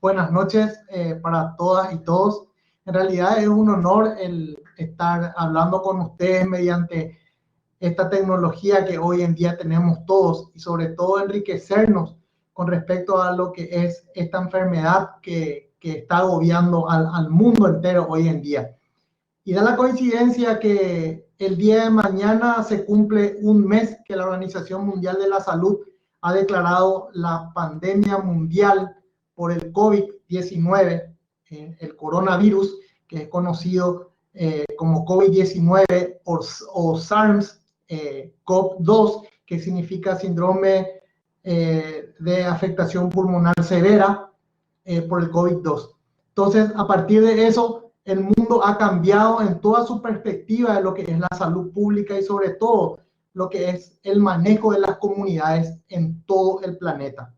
buenas noches para todas y todos. En realidad es un honor el estar hablando con ustedes mediante esta tecnología que hoy en día tenemos todos y sobre todo enriquecernos con respecto a lo que es esta enfermedad que está agobiando al mundo entero hoy en día. Y da la coincidencia que el día de mañana se cumple un mes que la Organización Mundial de la Salud ha declarado la pandemia mundial por el COVID-19, el coronavirus, que es conocido como COVID-19 o SARS-CoV-2, que significa síndrome de afectación pulmonar severa por el COVID-2. Entonces, a partir de eso, el mundo ha cambiado en toda su perspectiva de lo que es la salud pública y sobre todo lo que es el manejo de las comunidades en todo el planeta.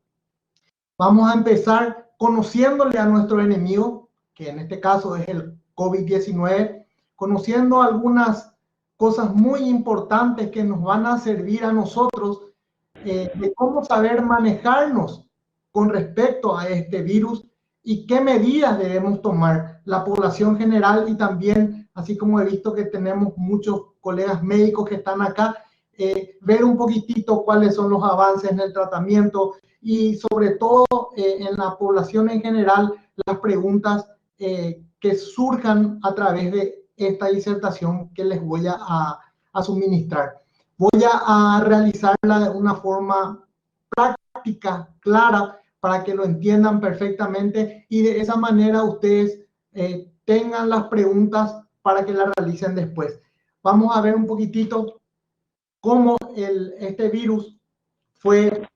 Vamos a empezar conociéndole a nuestro enemigo, que en este caso es el COVID-19, conociendo algunas cosas muy importantes que nos van a servir a nosotros de cómo saber manejarnos con respecto a este virus y qué medidas debemos tomar la población general y también, así como he visto que tenemos muchos colegas médicos que están acá, ver un poquitito cuáles son los avances en el tratamiento y sobre todo en la población en general, las preguntas que surjan a través de esta disertación que les voy a suministrar. Voy a realizarla de una forma práctica, clara, para que lo entiendan perfectamente y de esa manera ustedes tengan las preguntas para que las realicen después. Vamos a ver un poquitito cómo este virus fue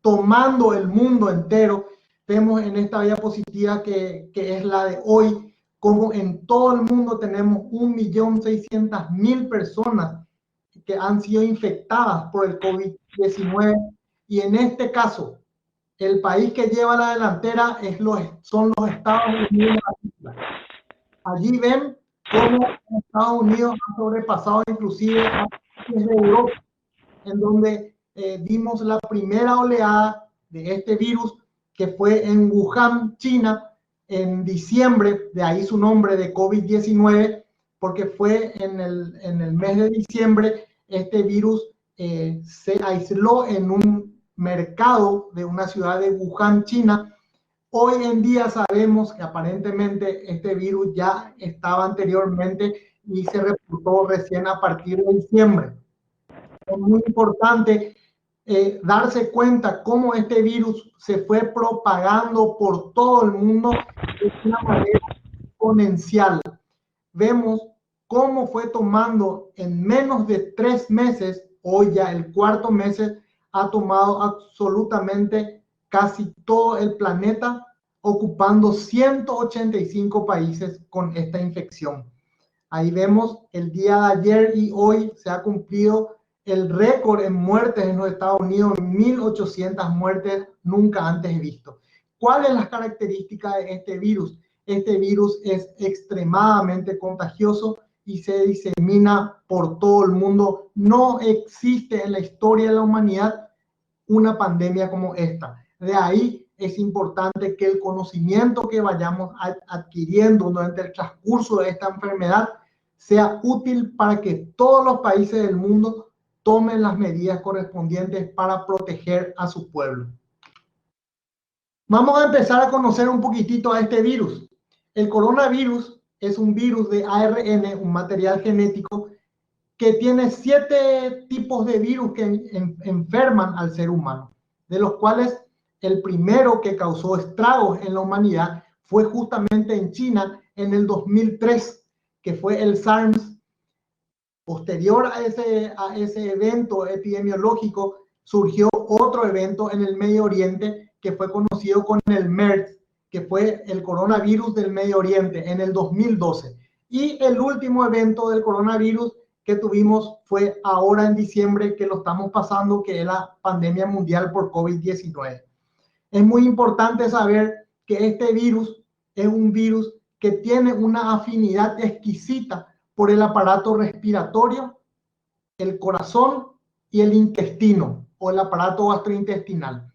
tomando el mundo entero. Vemos en esta diapositiva que es la de hoy, como en todo el mundo tenemos 1.600.000 personas que han sido infectadas por el COVID-19 y en este caso el país que lleva la delantera son los Estados Unidos. Allí ven cómo Estados Unidos ha sobrepasado inclusive a países de Europa, en donde vimos la primera oleada de este virus que fue en Wuhan, China, en diciembre, de ahí su nombre de COVID-19, porque fue en el mes de diciembre, este virus se aisló en un mercado de una ciudad de Wuhan, China. Hoy en día sabemos que aparentemente este virus ya estaba anteriormente y se reportó recién a partir de diciembre. Es muy importante darse cuenta cómo este virus se fue propagando por todo el mundo de una manera exponencial. Vemos cómo fue tomando en menos de 3 meses, hoy ya el cuarto mes, ha tomado absolutamente casi todo el planeta, ocupando 185 países con esta infección. Ahí vemos el día de ayer y hoy se ha cumplido el récord en muertes en los Estados Unidos, 1.800 muertes nunca antes visto. ¿Cuáles son las características de este virus? Este virus es extremadamente contagioso y se disemina por todo el mundo. No existe en la historia de la humanidad una pandemia como esta. De ahí es importante que el conocimiento que vayamos adquiriendo durante el transcurso de esta enfermedad sea útil para que todos los países del mundo tomen las medidas correspondientes para proteger a su pueblo. Vamos a empezar a conocer un poquitito a este virus. El coronavirus es un virus de ARN, un material genético que tiene 7 tipos de virus que enferman al ser humano, de los cuales el primero que causó estragos en la humanidad fue justamente en China en el 2003, que fue el SARS. Posterior a ese evento epidemiológico, surgió otro evento en el Medio Oriente que fue conocido con el MERS, que fue el coronavirus del Medio Oriente en el 2012. Y el último evento del coronavirus que tuvimos fue ahora en diciembre, que lo estamos pasando, que es la pandemia mundial por COVID-19. Es muy importante saber que este virus es un virus que tiene una afinidad exquisita por el aparato respiratorio, el corazón y el intestino o el aparato gastrointestinal.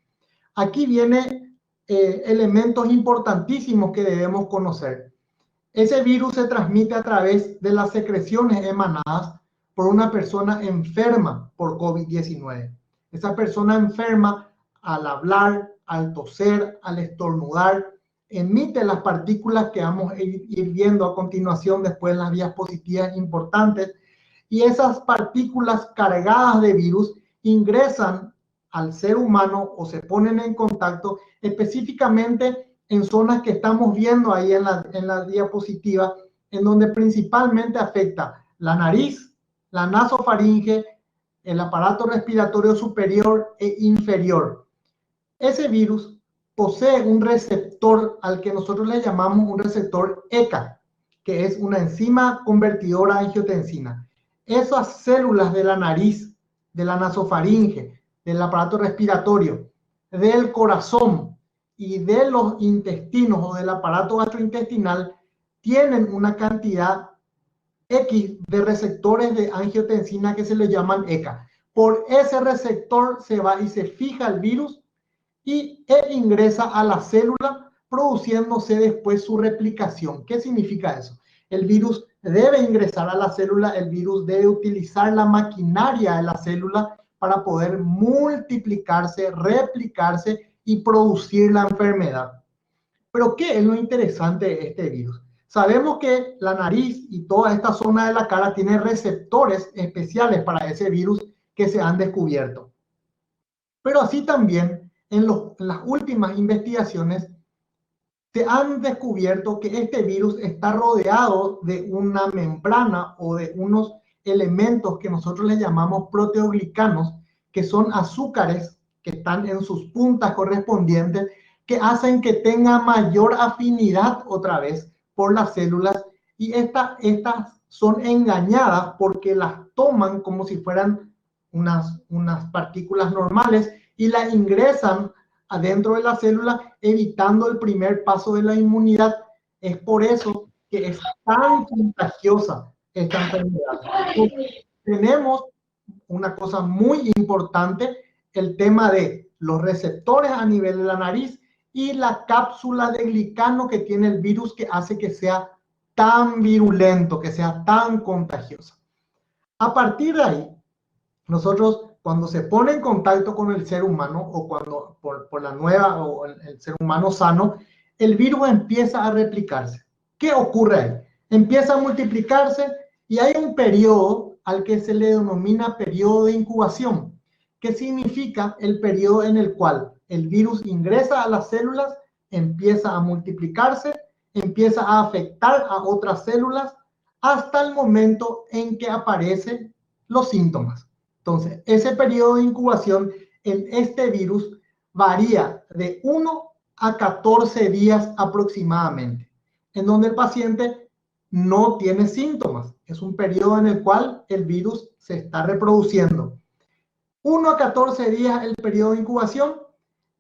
Aquí viene elementos importantísimos que debemos conocer. Ese virus se transmite a través de las secreciones emanadas por una persona enferma por COVID-19. Esa persona enferma, al hablar, al toser, al estornudar, emite las partículas que vamos a ir viendo a continuación después en las diapositivas importantes, y esas partículas cargadas de virus ingresan al ser humano o se ponen en contacto específicamente en zonas que estamos viendo ahí en la diapositiva, en donde principalmente afecta la nariz, la nasofaringe, el aparato respiratorio superior e inferior. Ese virus posee un receptor al que nosotros le llamamos un receptor ECA, que es una enzima convertidora a angiotensina. Esas células de la nariz, de la nasofaringe, del aparato respiratorio, del corazón y de los intestinos o del aparato gastrointestinal tienen una cantidad X de receptores de angiotensina que se le llaman ECA. Por ese receptor se va y se fija el virus y ingresa a la célula, produciéndose después su replicación. ¿Qué significa eso? El virus debe ingresar a la célula, el virus debe utilizar la maquinaria de la célula para poder multiplicarse, replicarse y producir la enfermedad. Pero ¿qué es lo interesante de este virus? Sabemos que la nariz y toda esta zona de la cara tiene receptores especiales para ese virus que se han descubierto. Pero así también en las últimas investigaciones se han descubierto que este virus está rodeado de una membrana o de unos elementos que nosotros le llamamos proteoglicanos, que son azúcares que están en sus puntas correspondientes, que hacen que tenga mayor afinidad otra vez por las células, y estas son engañadas porque las toman como si fueran unas partículas normales y las ingresan adentro de la célula, evitando el primer paso de la inmunidad. Es por eso que es tan contagiosa esta enfermedad. Entonces, tenemos una cosa muy importante, el tema de los receptores a nivel de la nariz y la cápsula de glicano que tiene el virus, que hace que sea tan virulento, que sea tan contagiosa. A partir de ahí, nosotros, cuando se pone en contacto con el ser humano o cuando por la nueva o el ser humano sano, el virus empieza a replicarse. ¿Qué ocurre ahí? Empieza a multiplicarse y hay un periodo al que se le denomina periodo de incubación, que significa el periodo en el cual el virus ingresa a las células, empieza a multiplicarse, empieza a afectar a otras células hasta el momento en que aparecen los síntomas. Entonces, ese periodo de incubación en este virus varía de 1 a 14 días aproximadamente, en donde el paciente no tiene síntomas. Es un periodo en el cual el virus se está reproduciendo. 1 a 14 días el periodo de incubación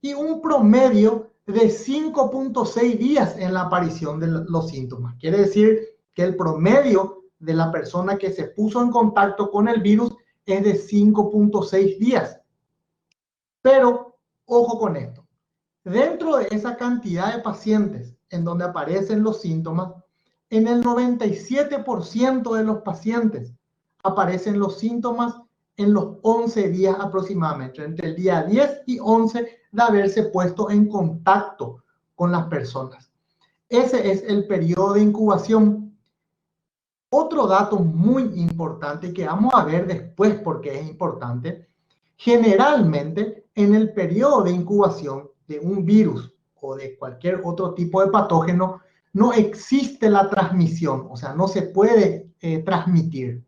y un promedio de 5.6 días en la aparición de los síntomas. Quiere decir que el promedio de la persona que se puso en contacto con el virus es de 5.6 días. Pero, ojo con esto. Dentro de esa cantidad de pacientes en donde aparecen los síntomas, en el 97% de los pacientes aparecen los síntomas en los 11 días aproximadamente, entre el día 10 y 11 de haberse puesto en contacto con las personas. Ese es el periodo de incubación. Otro dato muy importante que vamos a ver después porque es importante, generalmente en el periodo de incubación de un virus o de cualquier otro tipo de patógeno no existe la transmisión, o sea, no se puede transmitir.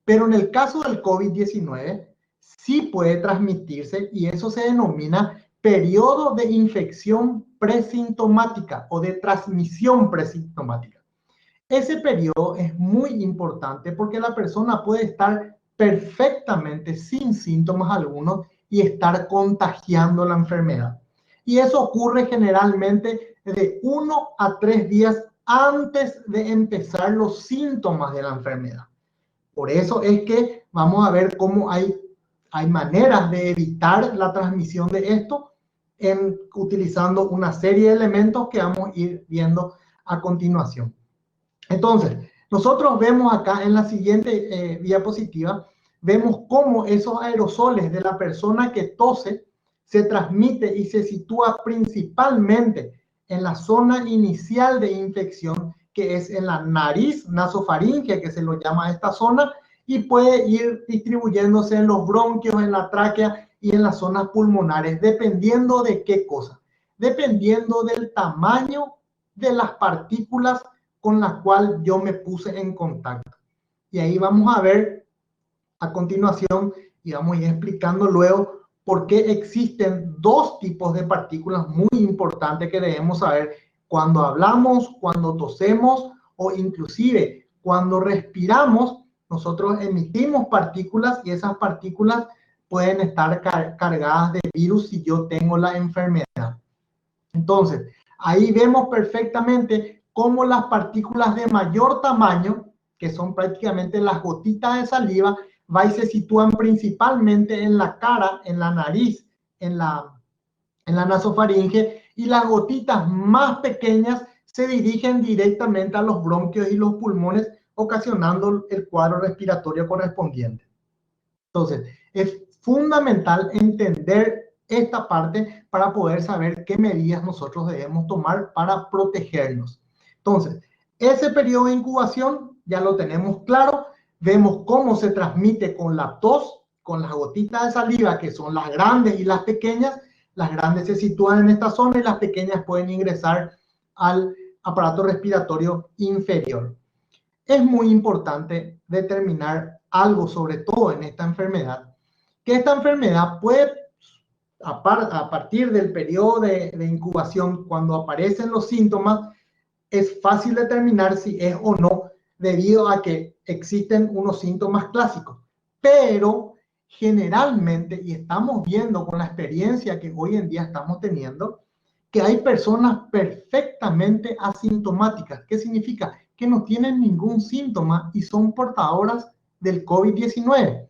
Pero en el caso del COVID-19 sí puede transmitirse y eso se denomina periodo de infección presintomática o de transmisión presintomática. Ese periodo es muy importante porque la persona puede estar perfectamente sin síntomas algunos y estar contagiando la enfermedad. Y eso ocurre generalmente de 1 a 3 días antes de empezar los síntomas de la enfermedad. Por eso es que vamos a ver cómo hay maneras de evitar la transmisión de esto. utilizando una serie de elementos que vamos a ir viendo a continuación. Entonces, nosotros vemos acá en la siguiente diapositiva, vemos cómo esos aerosoles de la persona que tose se transmite y se sitúa principalmente en la zona inicial de infección, que es en la nariz nasofaringea, que se lo llama a esta zona, y puede ir distribuyéndose en los bronquios, en la tráquea y en las zonas pulmonares, dependiendo de qué cosa, dependiendo del tamaño de las partículas con las cuales yo me puse en contacto. Y ahí vamos a ver a continuación y vamos a ir explicando luego por qué existen dos tipos de partículas muy importantes que debemos saber cuando hablamos, cuando tosemos o inclusive cuando respiramos. Nosotros emitimos partículas y esas partículas pueden estar cargadas de virus si yo tengo la enfermedad. Entonces, ahí vemos perfectamente cómo las partículas de mayor tamaño, que son prácticamente las gotitas de saliva, y se sitúan principalmente en la cara, en la nariz, en la nasofaringe, y las gotitas más pequeñas se dirigen directamente a los bronquios y los pulmones, ocasionando el cuadro respiratorio correspondiente. Entonces, es fundamental entender esta parte para poder saber qué medidas nosotros debemos tomar para protegernos. Entonces, ese periodo de incubación ya lo tenemos claro. Vemos cómo se transmite con la tos, con las gotitas de saliva, que son las grandes y las pequeñas. Las grandes se sitúan en esta zona y las pequeñas pueden ingresar al aparato respiratorio inferior. Es muy importante determinar algo, sobre todo en esta enfermedad, que esta enfermedad puede, a partir del periodo de incubación, cuando aparecen los síntomas, es fácil determinar si es o no, debido a que existen unos síntomas clásicos. Pero generalmente, y estamos viendo con la experiencia que hoy en día estamos teniendo, que hay personas perfectamente asintomáticas. ¿Qué significa? Que no tienen ningún síntoma y son portadoras del COVID-19.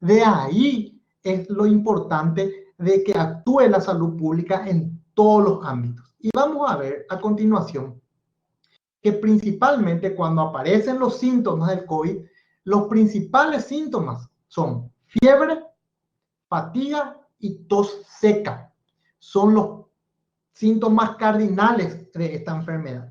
De ahí es lo importante de que actúe la salud pública en todos los ámbitos. Y vamos a ver a continuación que principalmente cuando aparecen los síntomas del COVID, los principales síntomas son fiebre, fatiga y tos seca. Son los síntomas cardinales de esta enfermedad.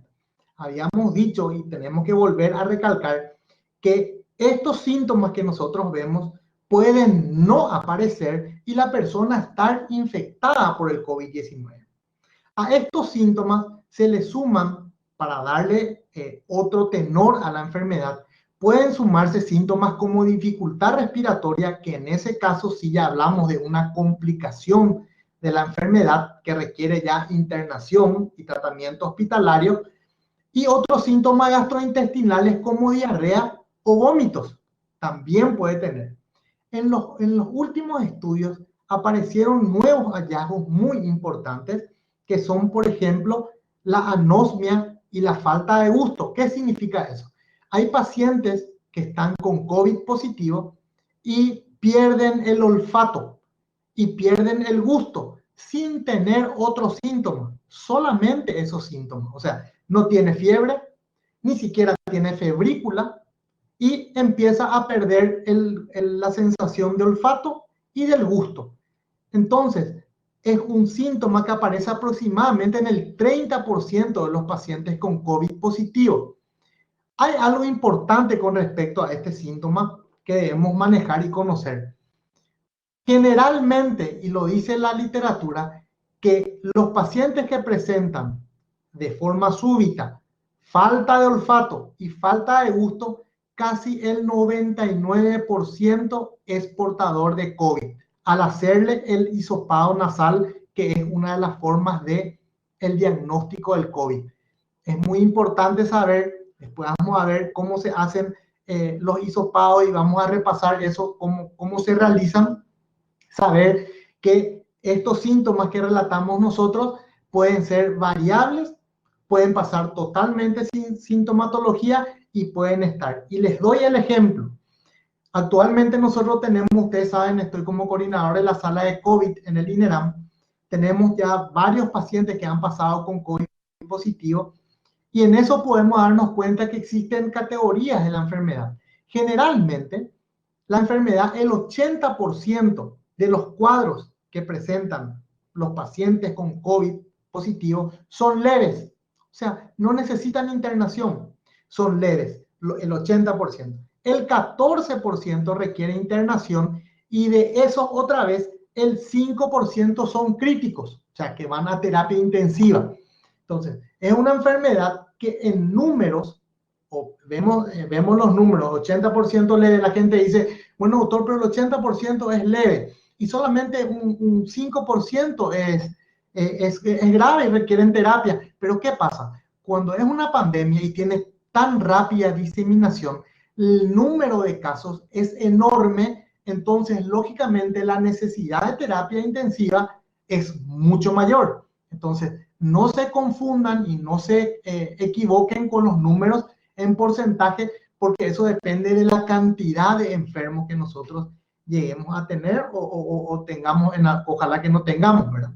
Habíamos dicho y tenemos que volver a recalcar que estos síntomas que nosotros vemos pueden no aparecer y la persona estar infectada por el COVID-19. A estos síntomas se le suman, para darle otro tenor a la enfermedad, pueden sumarse síntomas como dificultad respiratoria, que en ese caso sí ya hablamos de una complicación de la enfermedad que requiere ya internación y tratamiento hospitalario, y otros síntomas gastrointestinales como diarrea o vómitos también puede tener. En los últimos estudios aparecieron nuevos hallazgos muy importantes que son, por ejemplo, la anosmia y la falta de gusto. ¿Qué significa eso? Hay pacientes que están con COVID positivo y pierden el olfato y pierden el gusto sin tener otros síntomas, solamente esos síntomas. O sea, no tiene fiebre, ni siquiera tiene febrícula y empieza a perder la sensación de olfato y del gusto. Entonces, es un síntoma que aparece aproximadamente en el 30% de los pacientes con COVID positivo. Hay algo importante con respecto a este síntoma que debemos manejar y conocer. Generalmente, y lo dice la literatura, que los pacientes que presentan de forma súbita falta de olfato y falta de gusto, casi el 99% es portador de COVID, al hacerle el hisopado nasal, que es una de las formas de el diagnóstico del COVID. Es muy importante saber, después vamos a ver cómo se hacen los hisopados y vamos a repasar eso, cómo se realizan, saber que estos síntomas que relatamos nosotros pueden ser variables, pueden pasar totalmente sin sintomatología y pueden estar. Y les doy el ejemplo. Actualmente nosotros tenemos, ustedes saben, estoy como coordinador de la sala de COVID en el INERAM. tenemos ya varios pacientes que han pasado con COVID positivo, y en eso podemos darnos cuenta que existen categorías de la enfermedad. Generalmente, la enfermedad, el 80% de los cuadros que presentan los pacientes con COVID positivo son leves. O sea, no necesitan internación, son leves, el 80%. El 14% requiere internación y de esos otra vez el 5% son críticos, o sea, que van a terapia intensiva. Entonces, es una enfermedad que en números, vemos los números, 80% leve, la gente dice, bueno, doctor, pero el 80% es leve y solamente un 5% es grave y requieren terapia. Pero ¿qué pasa? Cuando es una pandemia y tiene tan rápida diseminación, el número de casos es enorme, entonces lógicamente la necesidad de terapia intensiva es mucho mayor. Entonces, no se confundan y no se equivoquen con los números en porcentaje, porque eso depende de la cantidad de enfermos que nosotros lleguemos a tener o tengamos, ojalá que no tengamos, ¿verdad?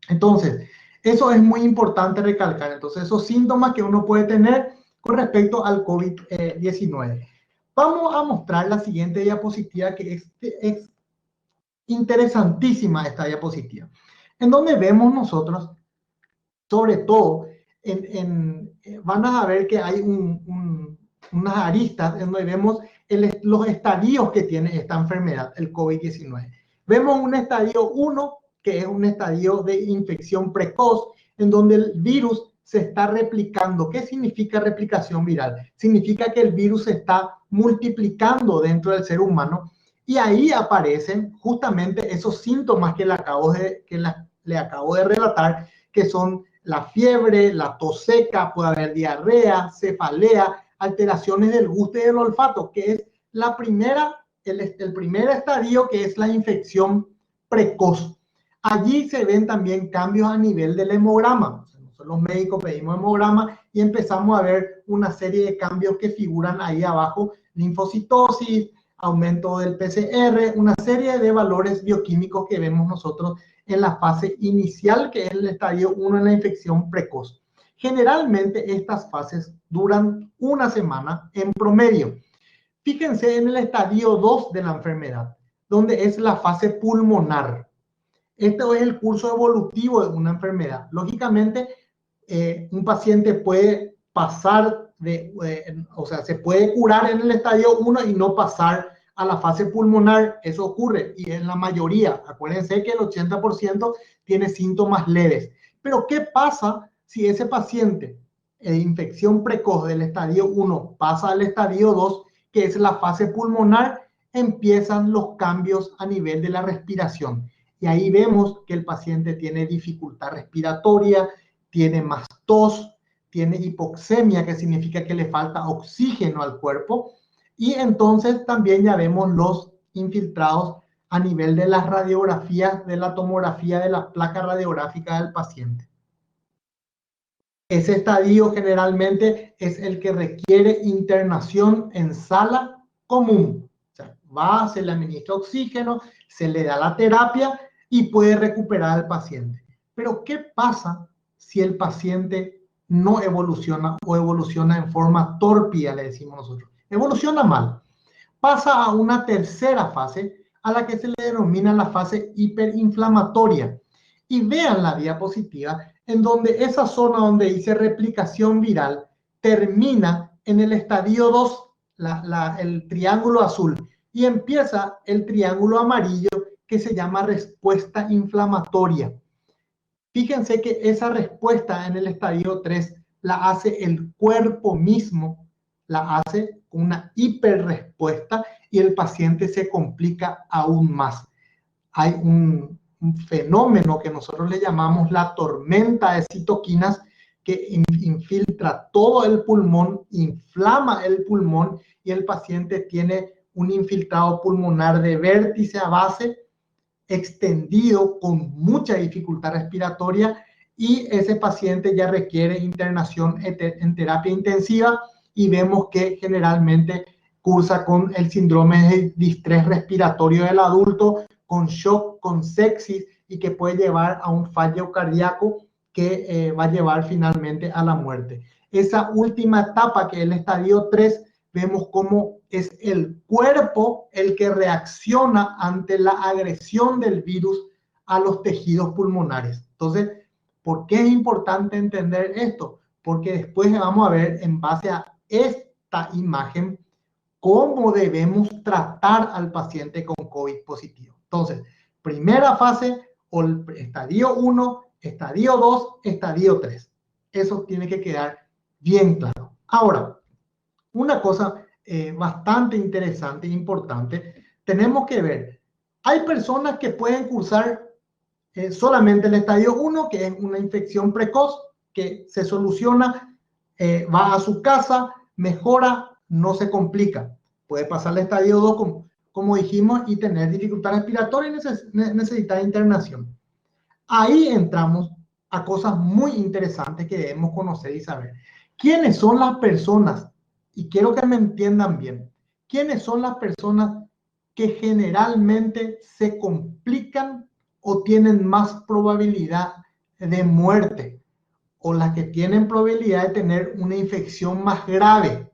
Entonces, eso es muy importante recalcar. Entonces, esos síntomas que uno puede tener con respecto al COVID-19. Vamos a mostrar la siguiente diapositiva, que es interesantísima esta diapositiva, en donde vemos nosotros, sobre todo, van a ver que hay unas aristas en donde vemos los estadios que tiene esta enfermedad, el COVID-19. Vemos un estadio 1, que es un estadio de infección precoz, en donde el virus se está replicando. ¿Qué significa replicación viral? Significa que el virus se está multiplicando dentro del ser humano y ahí aparecen justamente esos síntomas que le acabo de relatar, que son la fiebre, la tos seca, puede haber diarrea, cefalea, alteraciones del gusto y del olfato, que es el primer estadio, que es la infección precoz. Allí se ven también cambios a nivel del hemograma. Nosotros los médicos pedimos hemograma y empezamos a ver una serie de cambios que figuran ahí abajo: linfocitosis, aumento del PCR, una serie de valores bioquímicos que vemos nosotros en la fase inicial, que es el estadio 1 en la infección precoz. Generalmente estas fases duran una semana en promedio. Fíjense en el estadio 2 de la enfermedad, donde es la fase pulmonar. Este es el curso evolutivo de una enfermedad. Lógicamente, un paciente puede pasar o sea, se puede curar en el estadio 1 y no pasar a la fase pulmonar. Eso ocurre y en la mayoría. Acuérdense que el 80% tiene síntomas leves. Pero ¿qué pasa si ese paciente de infección precoz del estadio 1 pasa al estadio 2, que es la fase pulmonar? Empiezan los cambios a nivel de la respiración. Y ahí vemos que el paciente tiene dificultad respiratoria, tiene más tos, tiene hipoxemia, que significa que le falta oxígeno al cuerpo. Y entonces también ya vemos los infiltrados a nivel de las radiografías, de la tomografía de la placa radiográfica del paciente. Ese estadio generalmente es el que requiere internación en sala común. O sea, se le administra oxígeno, se le da la terapia y puede recuperar al paciente. Pero ¿qué pasa si el paciente no evoluciona o evoluciona en forma tórpida, le decimos nosotros? Evoluciona mal. Pasa a una tercera fase, a la que se le denomina la fase hiperinflamatoria. Y vean la diapositiva, en donde esa zona donde dice replicación viral termina en el estadio 2, el triángulo azul, y empieza el triángulo amarillo, que se llama respuesta inflamatoria. Fíjense que esa respuesta en el estadio 3 la hace el cuerpo mismo, la hace una hiperrespuesta y el paciente se complica aún más. Hay un fenómeno que nosotros le llamamos la tormenta de citoquinas, que infiltra todo el pulmón, inflama el pulmón y el paciente tiene un infiltrado pulmonar de vértice a base, extendido, con mucha dificultad respiratoria, y ese paciente ya requiere internación en terapia intensiva, y vemos que generalmente cursa con el síndrome de distrés respiratorio del adulto, con shock, con sepsis y que puede llevar a un fallo cardíaco que va a llevar finalmente a la muerte. Esa última etapa, que es el estadio 3, vemos cómo es el cuerpo el que reacciona ante la agresión del virus a los tejidos pulmonares. Entonces, ¿por qué es importante entender esto? Porque después vamos a ver, en base a esta imagen, cómo debemos tratar al paciente con COVID positivo. Entonces, primera fase, o el estadio 1, estadio 2, estadio 3. Eso tiene que quedar bien claro. Ahora, una cosa bastante interesante e importante, tenemos que ver, hay personas que pueden cursar solamente el estadio 1, que es una infección precoz, que se soluciona, va a su casa, mejora, no se complica. Puede pasar al estadio 2, como dijimos, y tener dificultad respiratoria y necesitar internación. Ahí entramos a cosas muy interesantes que debemos conocer y saber. ¿Quiénes son las personas? Y quiero que me entiendan bien. ¿Quiénes son las personas que generalmente se complican o tienen más probabilidad de muerte? O las que tienen probabilidad de tener una infección más grave.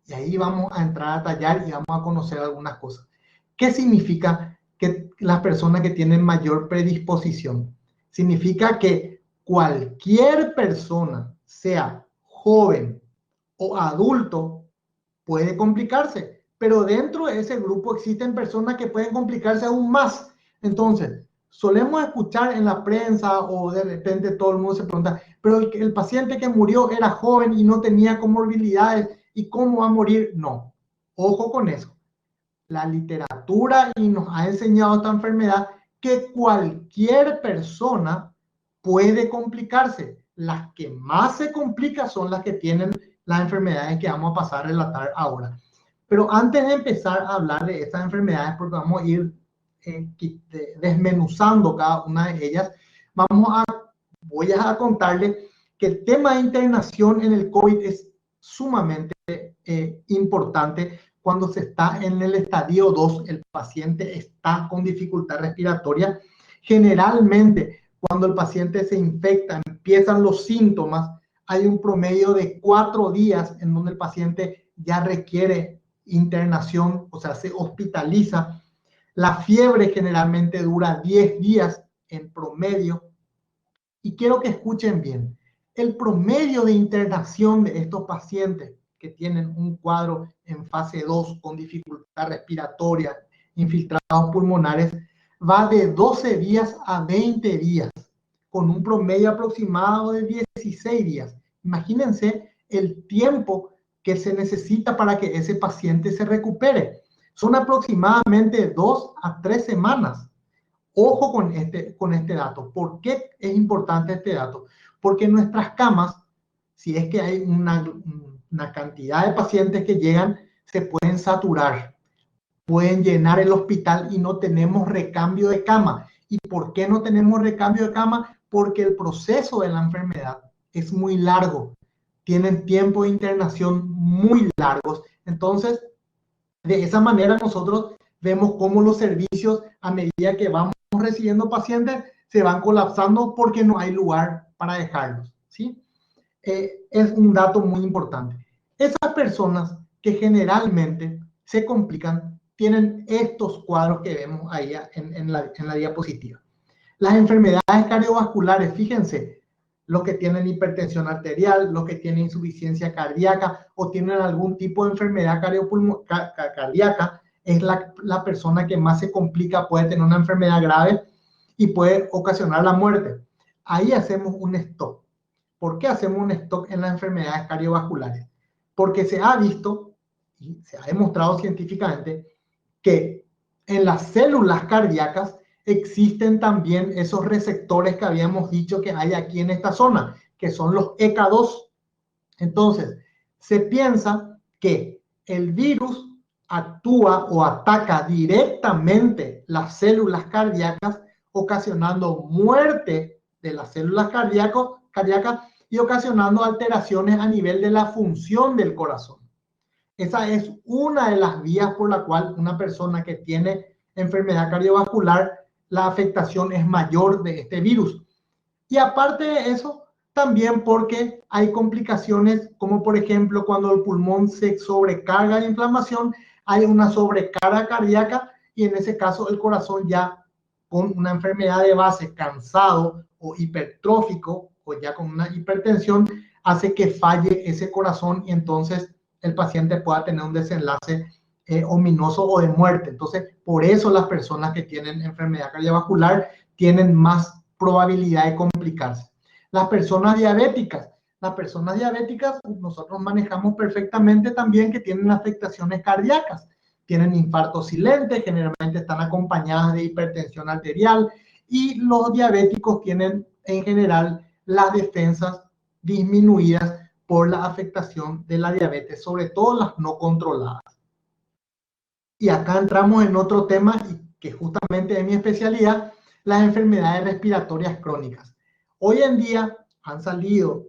Y ahí vamos a entrar a tallar y vamos a conocer algunas cosas. ¿Qué significa que las personas que tienen mayor predisposición? Significa que cualquier persona, sea joven o adulto, puede complicarse, pero dentro de ese grupo existen personas que pueden complicarse aún más. Entonces, solemos escuchar en la prensa, o de repente todo el mundo se pregunta, pero el paciente que murió era joven y no tenía comorbilidades, ¿y cómo va a morir? No, ojo con eso. La literatura y nos ha enseñado esta enfermedad que cualquier persona puede complicarse. Las que más se complican son las que tienen las enfermedades que vamos a pasar a relatar ahora. Pero antes de empezar a hablar de estas enfermedades, porque vamos a ir desmenuzando cada una de ellas, voy a contarles que el tema de internación en el COVID es sumamente importante. Cuando se está en el estadio 2, el paciente está con dificultad respiratoria. Generalmente, cuando el paciente se infecta, empiezan los síntomas, hay un promedio de 4 días en donde el paciente ya requiere internación, o sea, se hospitaliza. La fiebre generalmente dura 10 días en promedio. Y quiero que escuchen bien, el promedio de internación de estos pacientes que tienen un cuadro en fase 2 con dificultad respiratoria, infiltrados pulmonares, va de 12 días a 20 días, con un promedio aproximado de 16 días. Imagínense el tiempo que se necesita para que ese paciente se recupere. Son aproximadamente 2 a 3 semanas. Ojo con este dato. ¿Por qué es importante este dato? Porque en nuestras camas, si es que hay una cantidad de pacientes que llegan, se pueden saturar, pueden llenar el hospital y no tenemos recambio de cama. ¿Y por qué no tenemos recambio de cama? Porque el proceso de la enfermedad es muy largo. Tienen tiempo de internación muy largos. Entonces, de esa manera nosotros vemos cómo los servicios, a medida que vamos recibiendo pacientes, se van colapsando porque no hay lugar para dejarlos, ¿sí? Es un dato muy importante. Esas personas que generalmente se complican tienen estos cuadros que vemos ahí en la diapositiva. Las enfermedades cardiovasculares, fíjense, los que tienen hipertensión arterial, los que tienen insuficiencia cardíaca o tienen algún tipo de enfermedad cardíaca, es la persona que más se complica, puede tener una enfermedad grave y puede ocasionar la muerte. Ahí hacemos un stop. ¿Por qué hacemos un stop en las enfermedades cardiovasculares? Porque se ha visto y se ha demostrado científicamente que en las células cardíacas existen también esos receptores que habíamos dicho que hay aquí en esta zona, que son los ECA2. Entonces, se piensa que el virus actúa o ataca directamente las células cardíacas, ocasionando muerte de las células cardíacas y ocasionando alteraciones a nivel de la función del corazón. Esa es una de las vías por la cual una persona que tiene enfermedad cardiovascular la afectación es mayor de este virus. Y aparte de eso, también porque hay complicaciones como por ejemplo cuando el pulmón se sobrecarga de inflamación, hay una sobrecarga cardíaca y en ese caso el corazón ya con una enfermedad de base, cansado o hipertrófico o ya con una hipertensión, hace que falle ese corazón y entonces el paciente pueda tener un desenlace ominoso o de muerte. Entonces, por eso las personas que tienen enfermedad cardiovascular tienen más probabilidad de complicarse. Las personas diabéticas nosotros manejamos perfectamente también que tienen afectaciones cardíacas, tienen infartos silentes, generalmente están acompañadas de hipertensión arterial y los diabéticos tienen en general las defensas disminuidas por la afectación de la diabetes, sobre todo las no controladas. Y acá entramos en otro tema que justamente es mi especialidad, las enfermedades respiratorias crónicas. Hoy en día han salido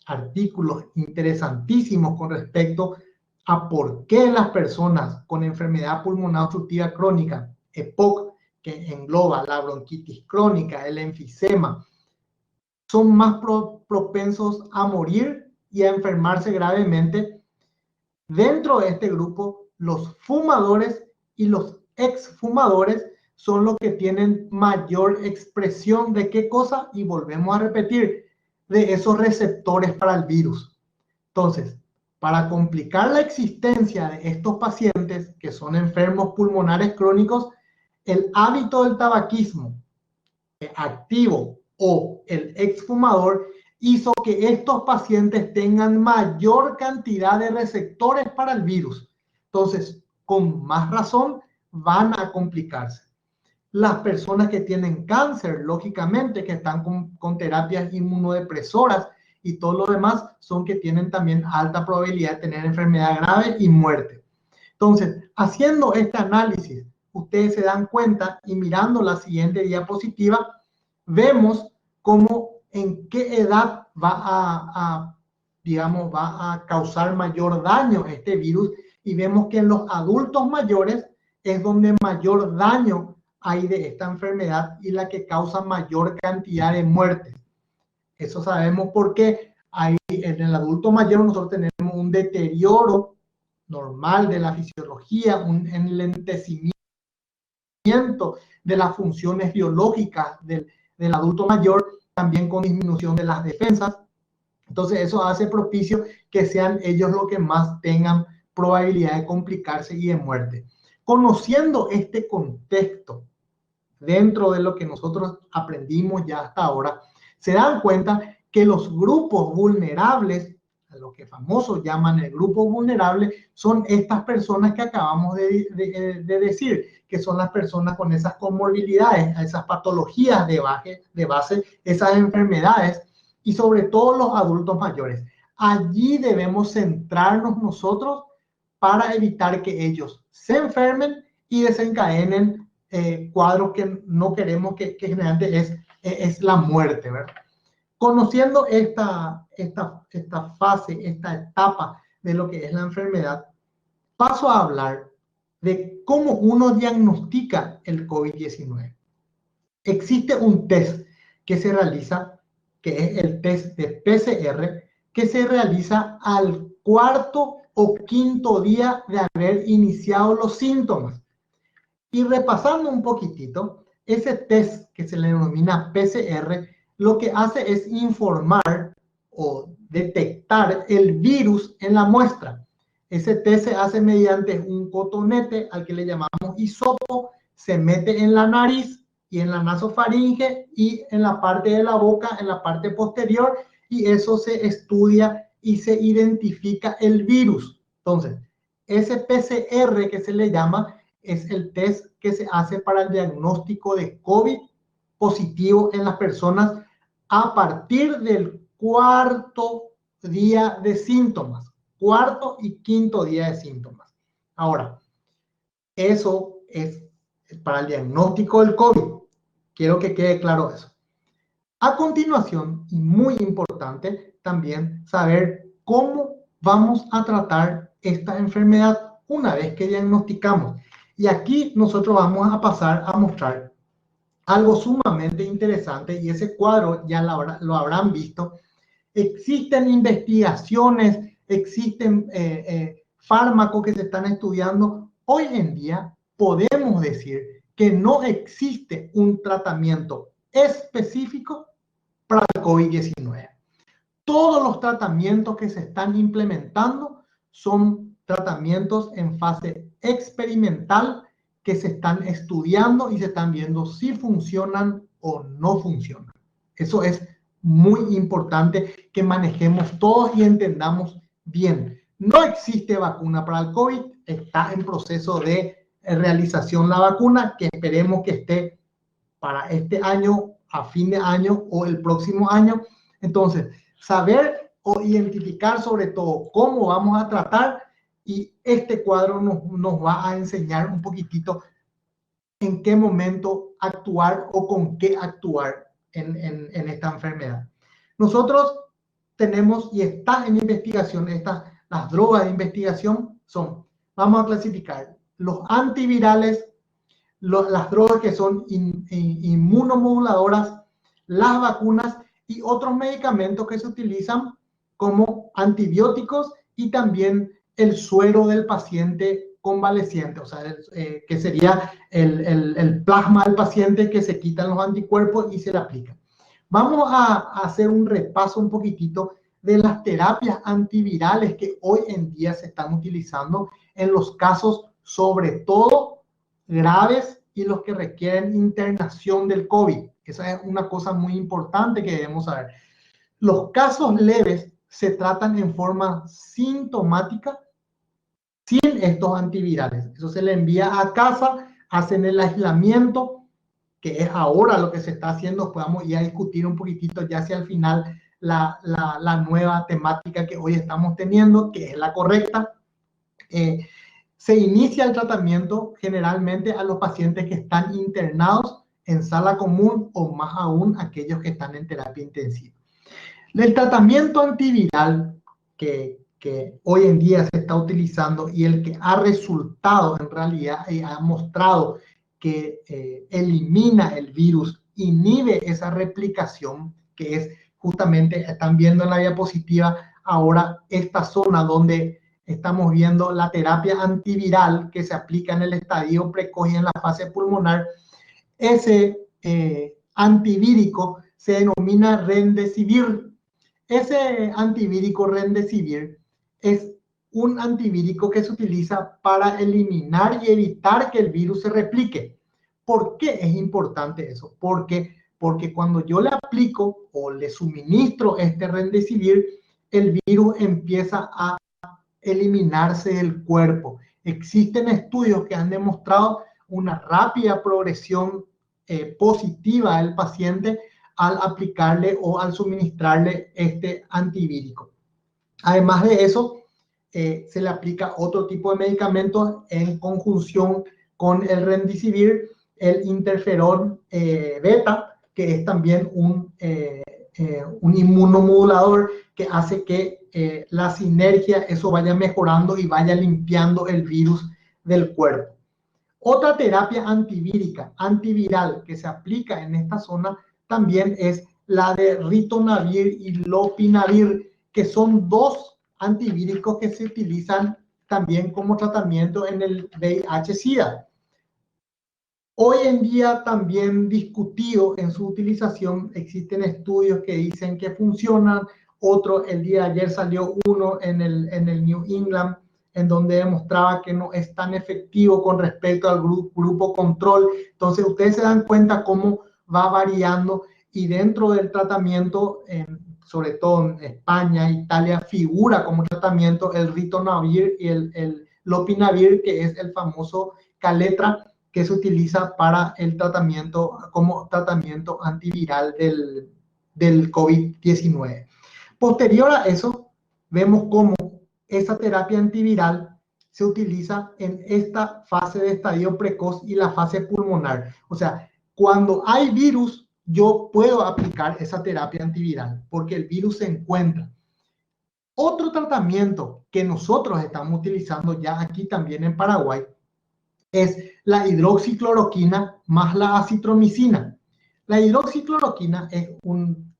artículos interesantísimos con respecto a por qué las personas con enfermedad pulmonar obstructiva crónica, EPOC, que engloba la bronquitis crónica, el enfisema, son más propensos a morir y a enfermarse gravemente. Dentro de este grupo, los fumadores y los exfumadores son los que tienen mayor expresión de qué cosa, y volvemos a repetir, de esos receptores para el virus. Entonces, para complicar la existencia de estos pacientes que son enfermos pulmonares crónicos, el hábito del tabaquismo activo o el exfumador hizo que estos pacientes tengan mayor cantidad de receptores para el virus. Entonces, con más razón, van a complicarse. Las personas que tienen cáncer, lógicamente, que están con terapias inmunodepresoras y todo lo demás, son que tienen también alta probabilidad de tener enfermedad grave y muerte. Entonces, haciendo este análisis, ustedes se dan cuenta y mirando la siguiente diapositiva, vemos cómo en qué edad va a causar mayor daño este virus, y vemos que en los adultos mayores es donde mayor daño hay de esta enfermedad y la que causa mayor cantidad de muertes. Eso sabemos porque en el adulto mayor nosotros tenemos un deterioro normal de la fisiología, un enlentecimiento de las funciones biológicas del adulto mayor, también con disminución de las defensas. Entonces eso hace propicio que sean ellos los que más tengan probabilidad de complicarse y de muerte. Conociendo este contexto dentro de lo que nosotros aprendimos ya hasta ahora, se dan cuenta que los grupos vulnerables, lo que famosos llaman el grupo vulnerable, son estas personas que acabamos de decir, que son las personas con esas comorbilidades, esas patologías de base, esas enfermedades, y sobre todo los adultos mayores. Allí debemos centrarnos nosotros para evitar que ellos se enfermen y desencadenen cuadros que no queremos, que generalmente es la muerte, ¿verdad? Conociendo esta fase, esta etapa de lo que es la enfermedad, paso a hablar de cómo uno diagnostica el COVID-19. Existe un test que se realiza, que es el test de PCR, que se realiza al cuarto o quinto día de haber iniciado los síntomas. Y repasando un poquitito, ese test que se le denomina PCR, lo que hace es informar o detectar el virus en la muestra. Ese test se hace mediante un cotonete al que le llamamos hisopo, se mete en la nariz y en la nasofaringe y en la parte de la boca, en la parte posterior, y eso se estudia y se identifica el virus. Entonces, ese PCR que se le llama es el test que se hace para el diagnóstico de COVID positivo en las personas a partir del cuarto día de síntomas, cuarto y quinto día de síntomas. Ahora, eso es para el diagnóstico del COVID. Quiero que quede claro eso. A continuación, y muy importante también saber cómo vamos a tratar esta enfermedad una vez que diagnosticamos. Y aquí nosotros vamos a pasar a mostrar algo sumamente interesante, y ese cuadro ya lo habrán visto. Existen investigaciones, existen fármacos que se están estudiando. Hoy en día podemos decir que no existe un tratamiento específico para el COVID-19. Todos los tratamientos que se están implementando son tratamientos en fase experimental que se están estudiando y se están viendo si funcionan o no funcionan. Eso es muy importante que manejemos todos y entendamos bien. No existe vacuna para el COVID, está en proceso de realización la vacuna, que esperemos que esté para este año, a fin de año o el próximo año. Entonces, saber o identificar sobre todo cómo vamos a tratar, y este cuadro nos va a enseñar un poquitito en qué momento actuar o con qué actuar en esta enfermedad. Nosotros tenemos, y está en investigación, las drogas de investigación son, vamos a clasificar los antivirales, las drogas que son inmunomoduladoras, las vacunas y otros medicamentos que se utilizan como antibióticos, y también el suero del paciente convaleciente, o sea, que sería el plasma del paciente que se quitan los anticuerpos y se le aplican. Vamos a hacer un repaso un poquitito de las terapias antivirales que hoy en día se están utilizando en los casos, sobre todo graves, y los que requieren internación del COVID. Esa es una cosa muy importante que debemos saber. Los casos leves se tratan en forma sintomática sin estos antivirales. Eso se le envía a casa, hacen el aislamiento, que es ahora lo que se está haciendo. Podamos ir a discutir un poquitito ya hacia el final la nueva temática que hoy estamos teniendo, que es la correcta. Se inicia el tratamiento generalmente a los pacientes que están internados en sala común, o más aún aquellos que están en terapia intensiva. El tratamiento antiviral que hoy en día se está utilizando, y el que ha resultado en realidad y ha mostrado que elimina el virus, inhibe esa replicación, que es justamente, están viendo en la diapositiva ahora esta zona donde estamos viendo la terapia antiviral que se aplica en el estadio precoz y en la fase pulmonar. Ese antivírico se denomina Remdesivir. Ese antivírico Remdesivir es un antivírico que se utiliza para eliminar y evitar que el virus se replique. ¿Por qué es importante eso? Porque cuando yo le aplico o le suministro este Remdesivir, el virus empieza a eliminarse del cuerpo. Existen estudios que han demostrado una rápida progresión positiva del paciente al aplicarle o al suministrarle este antivírico. Además de eso, se le aplica otro tipo de medicamentos en conjunción con el Remdesivir, el interferón beta, que es también un inmunomodulador que hace que la sinergia, eso vaya mejorando y vaya limpiando el virus del cuerpo. Otra terapia antivírica, antiviral, que se aplica en esta zona también es la de ritonavir y lopinavir, que son dos antivíricos que se utilizan también como tratamiento en el VIH-Sida. Hoy en día también discutido en su utilización, existen estudios que dicen que funcionan, otro, el día de ayer salió uno en el New England, en donde demostraba que no es tan efectivo con respecto al grupo control. Entonces ustedes se dan cuenta cómo va variando, y dentro del tratamiento, sobre todo en España, Italia, figura como tratamiento el ritonavir y el lopinavir, que es el famoso Kaletra, que se utiliza para el tratamiento, como tratamiento antiviral del COVID-19. Posterior a eso, vemos cómo esa terapia antiviral se utiliza en esta fase de estadio precoz y la fase pulmonar. O sea, cuando hay virus, yo puedo aplicar esa terapia antiviral porque el virus se encuentra. Otro tratamiento que nosotros estamos utilizando ya aquí también en Paraguay es la hidroxicloroquina más la acitromicina. La hidroxicloroquina es un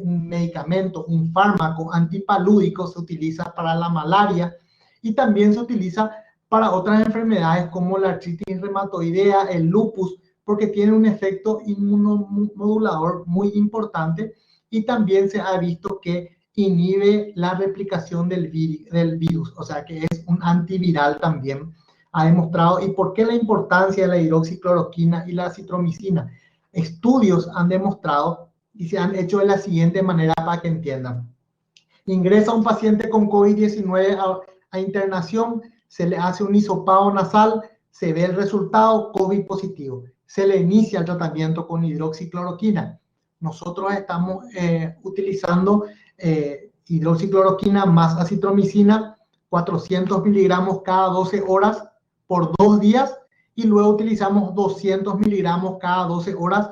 medicamento, un fármaco antipalúdico, se utiliza para la malaria y también se utiliza para otras enfermedades como la artritis reumatoidea, el lupus, porque tiene un efecto inmunomodulador muy importante y también se ha visto que inhibe la replicación del virus, o sea que es un antiviral también, ha demostrado. ¿Y por qué la importancia de la hidroxicloroquina y la acitromicina? Estudios han demostrado y se han hecho de la siguiente manera para que entiendan. Ingresa un paciente con COVID-19 a internación, se le hace un hisopado nasal, se ve el resultado COVID positivo. Se le inicia el tratamiento con hidroxicloroquina. Nosotros estamos utilizando hidroxicloroquina más acitromicina, 400 miligramos cada 12 horas por 2 días y luego utilizamos 200 miligramos cada 12 horas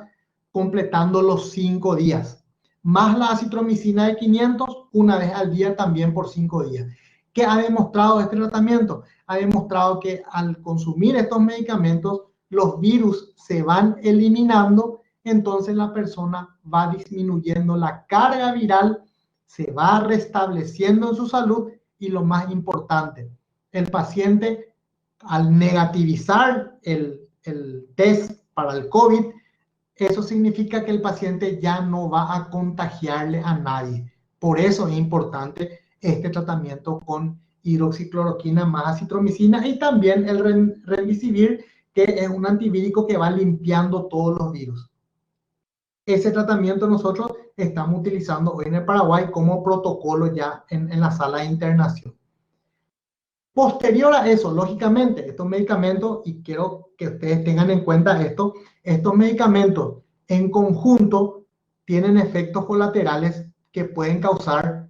completando los 5 días. Más la acitromicina de 500 una vez al día también por 5 días. ¿Qué ha demostrado este tratamiento? Ha demostrado que al consumir estos medicamentos, los virus se van eliminando, entonces la persona va disminuyendo la carga viral, se va restableciendo en su salud y lo más importante, el paciente al negativizar el test para el COVID, eso significa que el paciente ya no va a contagiarle a nadie. Por eso es importante este tratamiento con hidroxicloroquina más acitromicina y también el remdesivir, que es un antivírico que va limpiando todos los virus. Ese tratamiento nosotros estamos utilizando hoy en el Paraguay como protocolo ya en la sala de internación. Posterior a eso, lógicamente, estos medicamentos, y quiero que ustedes tengan en cuenta esto, estos medicamentos en conjunto tienen efectos colaterales que pueden causar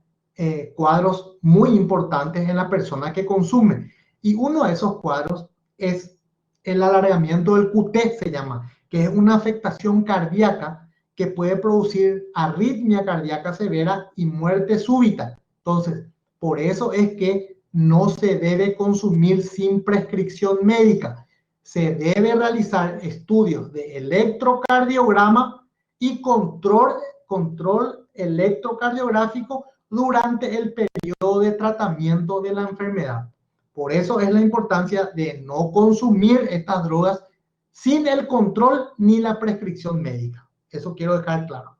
cuadros muy importantes en la persona que consume. Y uno de esos cuadros es el alargamiento del QT, se llama, que es una afectación cardíaca que puede producir arritmia cardíaca severa y muerte súbita. Entonces, por eso es que no se debe consumir sin prescripción médica. Se debe realizar estudios de electrocardiograma y control electrocardiográfico durante el periodo de tratamiento de la enfermedad. Por eso es la importancia de no consumir estas drogas sin el control ni la prescripción médica. Eso quiero dejar claro.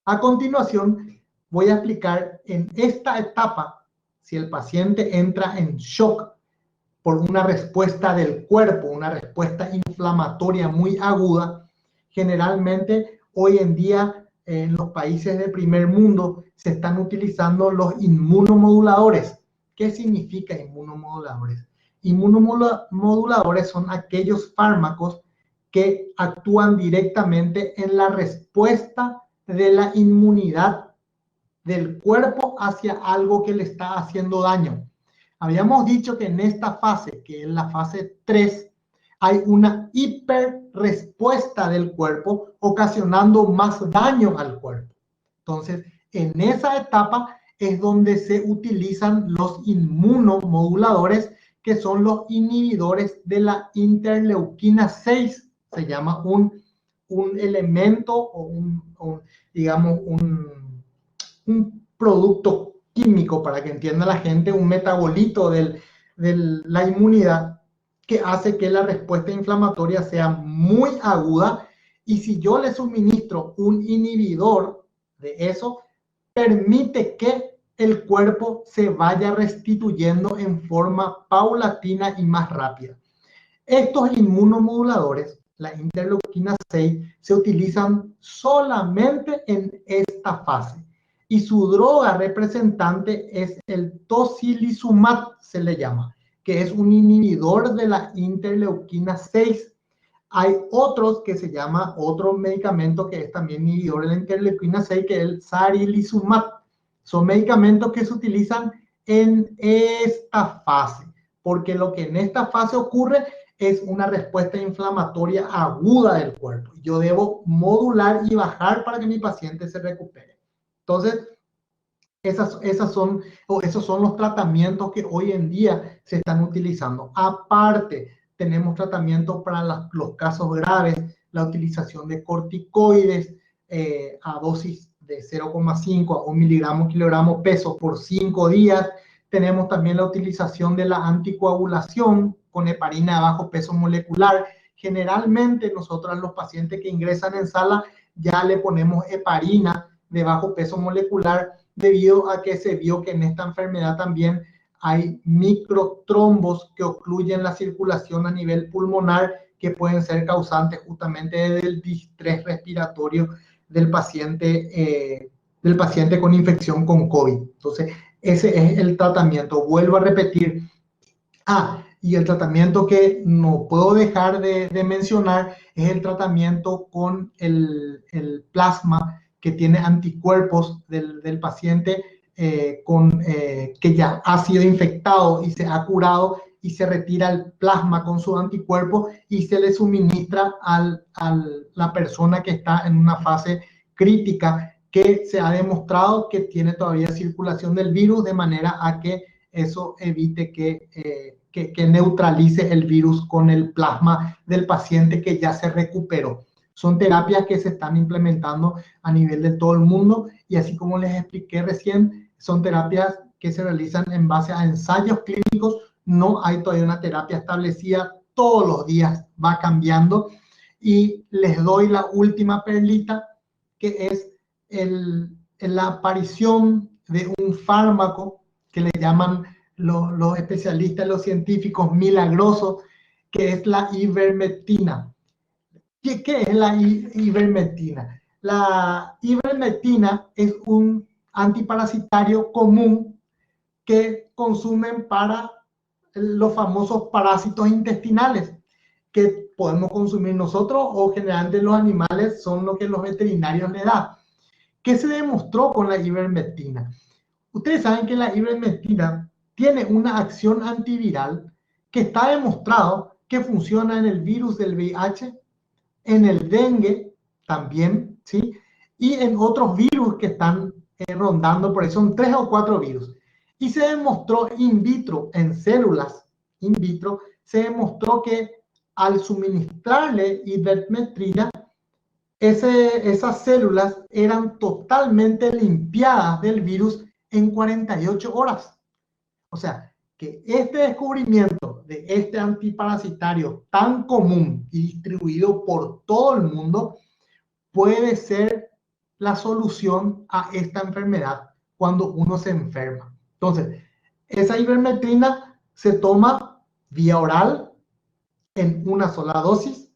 A continuación, voy a explicar en esta etapa si el paciente entra en shock por una respuesta del cuerpo, una respuesta inflamatoria muy aguda. Generalmente hoy en día en los países del primer mundo se están utilizando los inmunomoduladores. ¿Qué significa inmunomoduladores? Inmunomoduladores son aquellos fármacos que actúan directamente en la respuesta de la inmunidad del cuerpo hacia algo que le está haciendo daño. Habíamos dicho que en esta fase, que es la fase 3, hay una hiperrespuesta del cuerpo ocasionando más daño al cuerpo. Entonces, en esa etapa es donde se utilizan los inmunomoduladores, que son los inhibidores de la interleuquina 6. Se llama un elemento o digamos, un producto químico, para que entienda la gente, un metabolito de la inmunidad que hace que la respuesta inflamatoria sea muy aguda, y si yo le suministro un inhibidor de eso, permite que el cuerpo se vaya restituyendo en forma paulatina y más rápida. Estos inmunomoduladores, la interleuquina 6, se utilizan solamente en esta fase. Y su droga representante es el tocilizumab, se le llama, que es un inhibidor de la interleuquina 6. Hay otros que se llama, otro medicamento que es también inhibidor de la interleuquina 6, que es el sarilizumab. Son medicamentos que se utilizan en esta fase, porque lo que en esta fase ocurre es una respuesta inflamatoria aguda del cuerpo. Yo debo modular y bajar para que mi paciente se recupere. Entonces, esos son los tratamientos que hoy en día se están utilizando. Aparte tenemos tratamientos para los casos graves, la utilización de corticoides a dosis de 0,5 a 1 miligramo kilogramo peso por 5 días. Tenemos también la utilización de la anticoagulación con heparina de bajo peso molecular. Generalmente nosotros a los pacientes que ingresan en sala ya le ponemos heparina de bajo peso molecular debido a que se vio que en esta enfermedad también hay microtrombos que ocluyen la circulación a nivel pulmonar que pueden ser causantes justamente del distrés respiratorio del paciente con infección con COVID. Entonces, ese es el tratamiento. Vuelvo a repetir. Y el tratamiento que no puedo dejar de mencionar es el tratamiento con el plasma que tiene anticuerpos del paciente que ya ha sido infectado y se ha curado, y se retira el plasma con sus anticuerpos y se le suministra a la persona que está en una fase crítica, que se ha demostrado que tiene todavía circulación del virus, de manera a que eso evite que neutralice el virus con el plasma del paciente que ya se recuperó. Son terapias que se están implementando a nivel de todo el mundo, y así como les expliqué recién, son terapias que se realizan en base a ensayos clínicos. No hay todavía una terapia establecida, todos los días va cambiando. Y les doy la última perlita, que es la aparición de un fármaco que le llaman los especialistas, los científicos, milagroso, que es la ivermectina. ¿Qué es la ivermectina? La ivermectina es un antiparasitario común que consumen para los famosos parásitos intestinales, que podemos consumir nosotros o generalmente los animales, son lo que los veterinarios le dan. ¿Qué se demostró con la ivermectina? Ustedes saben que la ivermectina tiene una acción antiviral que está demostrado que funciona en el virus del VIH, en el dengue también, ¿sí? Y en otros virus que están rondando por ahí. Son 3 o 4 virus. Y se demostró in vitro, en células in vitro, se demostró que al suministrarle ivermectina, esas células eran totalmente limpiadas del virus en 48 horas. O sea, que este descubrimiento de este antiparasitario tan común y distribuido por todo el mundo puede ser la solución a esta enfermedad cuando uno se enferma. Entonces, esa ivermectina se toma vía oral en una sola dosis,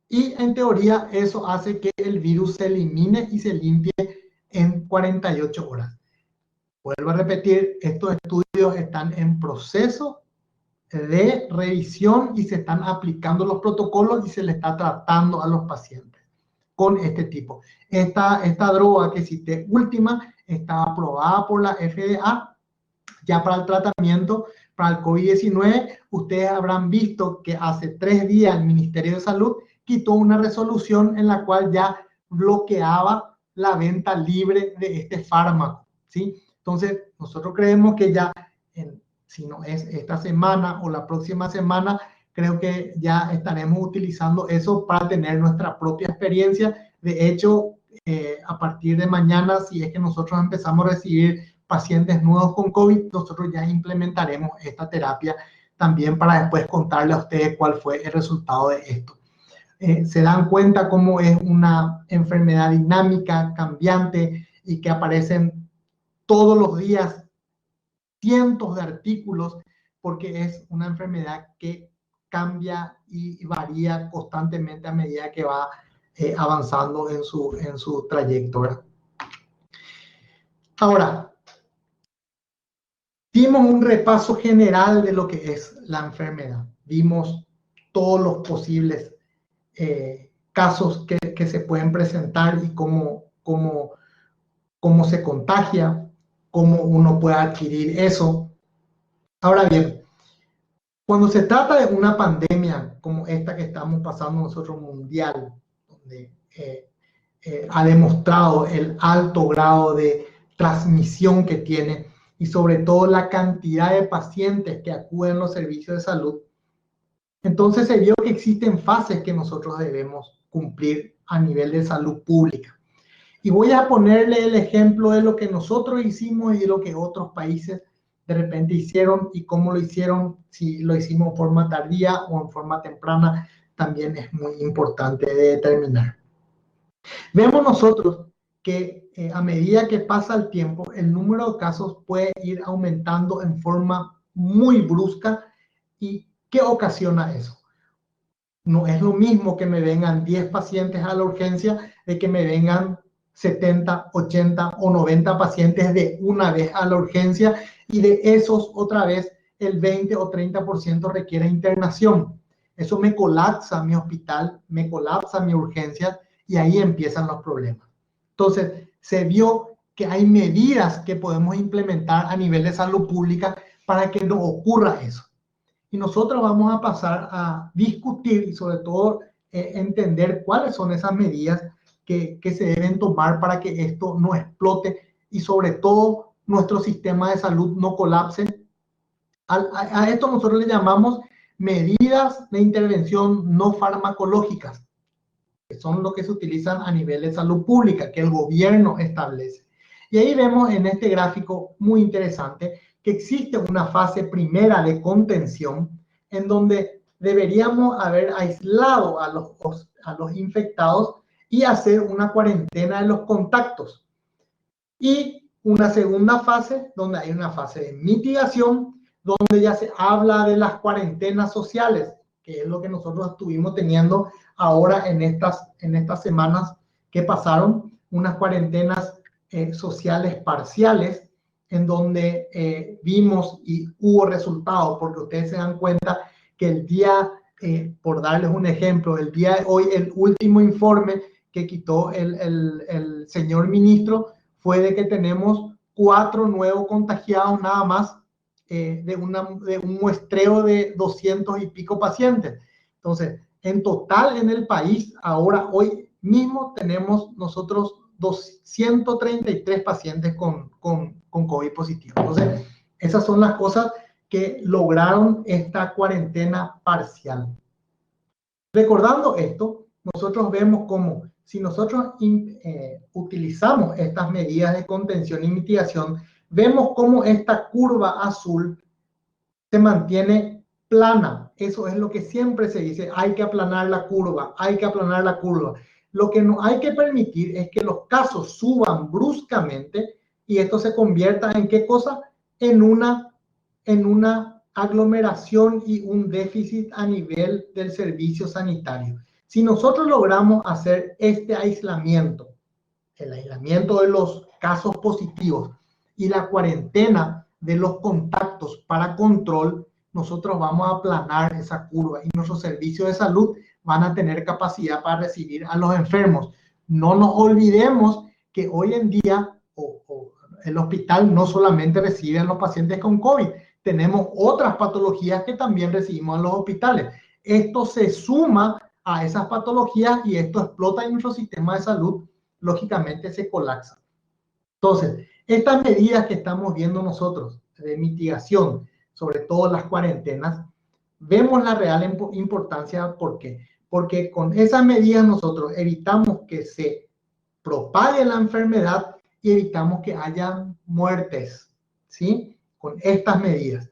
y en teoría eso hace que el virus se elimine y se limpie en 48 horas. Vuelvo a repetir, estos estudios están en proceso de revisión y se están aplicando los protocolos y se le está tratando a los pacientes con este tipo. Esta droga que cité última está aprobada por la FDA ya para el tratamiento para el COVID-19. Ustedes habrán visto que hace 3 días el Ministerio de Salud quitó una resolución en la cual ya bloqueaba la venta libre de este fármaco, ¿sí? Entonces, nosotros creemos que ya, si no es esta semana o la próxima semana, creo que ya estaremos utilizando eso para tener nuestra propia experiencia. De hecho, a partir de mañana, si es que nosotros empezamos a recibir pacientes nuevos con COVID, nosotros ya implementaremos esta terapia también para después contarle a ustedes cuál fue el resultado de esto. Se dan cuenta cómo es una enfermedad dinámica, cambiante, y que aparecen todos los días cientos de artículos, porque es una enfermedad que cambia y varía constantemente a medida que va avanzando en su trayectoria. Ahora, dimos un repaso general de lo que es la enfermedad. Vimos todos los posibles casos que se pueden presentar y cómo se contagia, cómo uno puede adquirir eso. Ahora bien, cuando se trata de una pandemia como esta que estamos pasando nosotros mundial, donde ha demostrado el alto grado de transmisión que tiene y sobre todo la cantidad de pacientes que acuden a los servicios de salud, Entonces se vio que existen fases que nosotros debemos cumplir a nivel de salud pública. Y voy a ponerle el ejemplo de lo que nosotros hicimos y de lo que otros países de repente hicieron y cómo lo hicieron, si lo hicimos en forma tardía o en forma temprana, también es muy importante de determinar. Vemos nosotros que a medida que pasa el tiempo, el número de casos puede ir aumentando en forma muy brusca. ¿Y qué ocasiona eso? No es lo mismo que me vengan 10 pacientes a la urgencia de que me vengan 70, 80 o 90 pacientes de una vez a la urgencia, y de esos otra vez el 20 o 30% requiere internación. Eso me colapsa mi hospital, me colapsa mi urgencia, y ahí empiezan los problemas. Entonces, se vio que hay medidas que podemos implementar a nivel de salud pública para que no ocurra eso. Y nosotros vamos a pasar a discutir y sobre todo entender cuáles son esas medidas que se deben tomar para que esto no explote y sobre todo nuestro sistema de salud no colapse. A esto nosotros le llamamos medidas de intervención no farmacológicas, que son lo que se utilizan a nivel de salud pública, que el gobierno establece. Y ahí vemos en este gráfico muy interesante que existe una fase primera de contención en donde deberíamos haber aislado a los infectados y hacer una cuarentena de los contactos. Y una segunda fase donde hay una fase de mitigación, donde ya se habla de las cuarentenas sociales, que es lo que nosotros estuvimos teniendo ahora en estas semanas que pasaron, unas cuarentenas sociales parciales, en donde vimos y hubo resultados, porque ustedes se dan cuenta que el día, por darles un ejemplo, el día de hoy, el último informe que quitó el señor ministro fue de que tenemos 4 nuevos contagiados nada más, de un muestreo de 200 y pico pacientes. Entonces, en total en el país, ahora, hoy mismo, tenemos nosotros 233 pacientes con COVID positivo. Entonces, esas son las cosas que lograron esta cuarentena parcial. Recordando esto, nosotros vemos cómo si nosotros utilizamos estas medidas de contención y mitigación, vemos cómo esta curva azul se mantiene plana. Eso es lo que siempre se dice, hay que aplanar la curva, hay que aplanar la curva. Lo que no hay que permitir es que los casos suban bruscamente y esto se convierta en ¿qué cosa? En una aglomeración y un déficit a nivel del servicio sanitario. Si nosotros logramos hacer este aislamiento, el aislamiento de los casos positivos y la cuarentena de los contactos para control, nosotros vamos a aplanar esa curva y nuestros servicios de salud van a tener capacidad para recibir a los enfermos. No nos olvidemos que hoy en día el hospital no solamente recibe a los pacientes con COVID, tenemos otras patologías que también recibimos en los hospitales. Esto se suma a esas patologías y esto explota en nuestro sistema de salud, lógicamente se colapsa. Entonces, estas medidas que estamos viendo nosotros de mitigación, sobre todo las cuarentenas, vemos la real importancia. ¿Por qué? Porque con esas medidas nosotros evitamos que se propague la enfermedad y evitamos que haya muertes, ¿sí? Con estas medidas.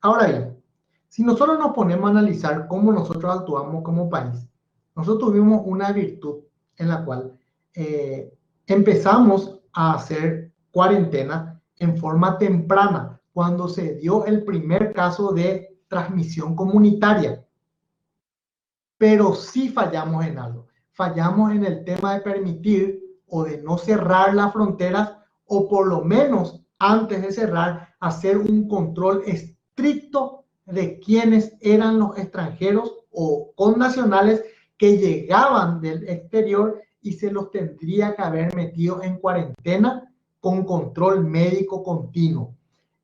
Ahora bien, si nosotros nos ponemos a analizar cómo nosotros actuamos como país, nosotros tuvimos una virtud en la cual empezamos a hacer cuarentena en forma temprana, cuando se dio el primer caso de transmisión comunitaria. Pero sí fallamos en algo. Fallamos en el tema de permitir o de no cerrar las fronteras, o por lo menos antes de cerrar, hacer un control estricto de quiénes eran los extranjeros o connacionales que llegaban del exterior y se los tendría que haber metido en cuarentena con control médico continuo.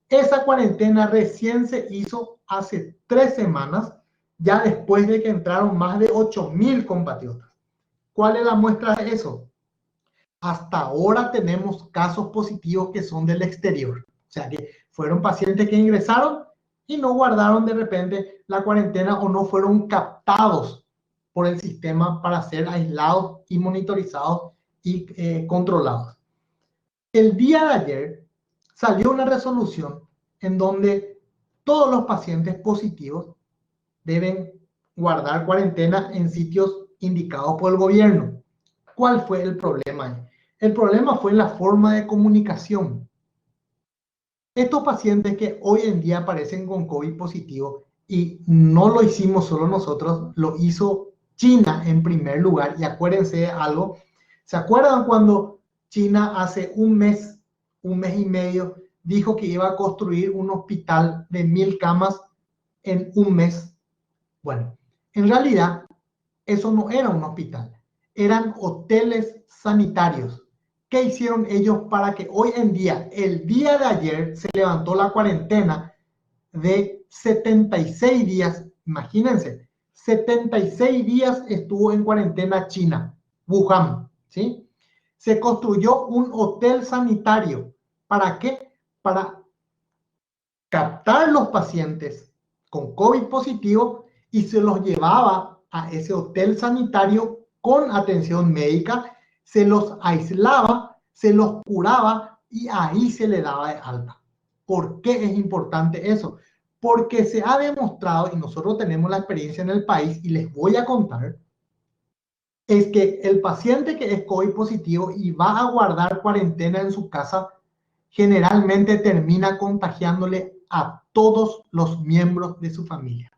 Esa cuarentena recién se hizo hace 3 semanas, ya después de que entraron más de 8,000 compatriotas. ¿Cuál es la muestra de eso? Hasta ahora tenemos casos positivos que son del exterior. O sea, que fueron pacientes que ingresaron y no guardaron de repente la cuarentena o no fueron captados por el sistema para ser aislados y monitorizados y controlados. El día de ayer salió una resolución en donde todos los pacientes positivos deben guardar cuarentena en sitios indicados por el gobierno. ¿Cuál fue el problema? El problema fue la forma de comunicación. Estos pacientes que hoy en día aparecen con COVID positivo, y no lo hicimos solo nosotros, lo hizo China en primer lugar. Y acuérdense de algo, ¿se acuerdan cuando China hace un mes y medio, dijo que iba a construir un hospital de 1000 camas en un mes? Bueno, en realidad eso no era un hospital, eran hoteles sanitarios. ¿Qué hicieron ellos para que hoy en día, el día de ayer, se levantó la cuarentena de 76 días? Imagínense, 76 días estuvo en cuarentena China, Wuhan, ¿sí? Se construyó un hotel sanitario. ¿Para qué? Para captar los pacientes con COVID positivo y se los llevaba a ese hotel sanitario con atención médica, se los aislaba, se los curaba y ahí se le daba de alta. ¿Por qué es importante eso? Porque se ha demostrado, y nosotros tenemos la experiencia en el país y les voy a contar, es que el paciente que es COVID positivo y va a guardar cuarentena en su casa, generalmente termina contagiándole a todos los miembros de su familia.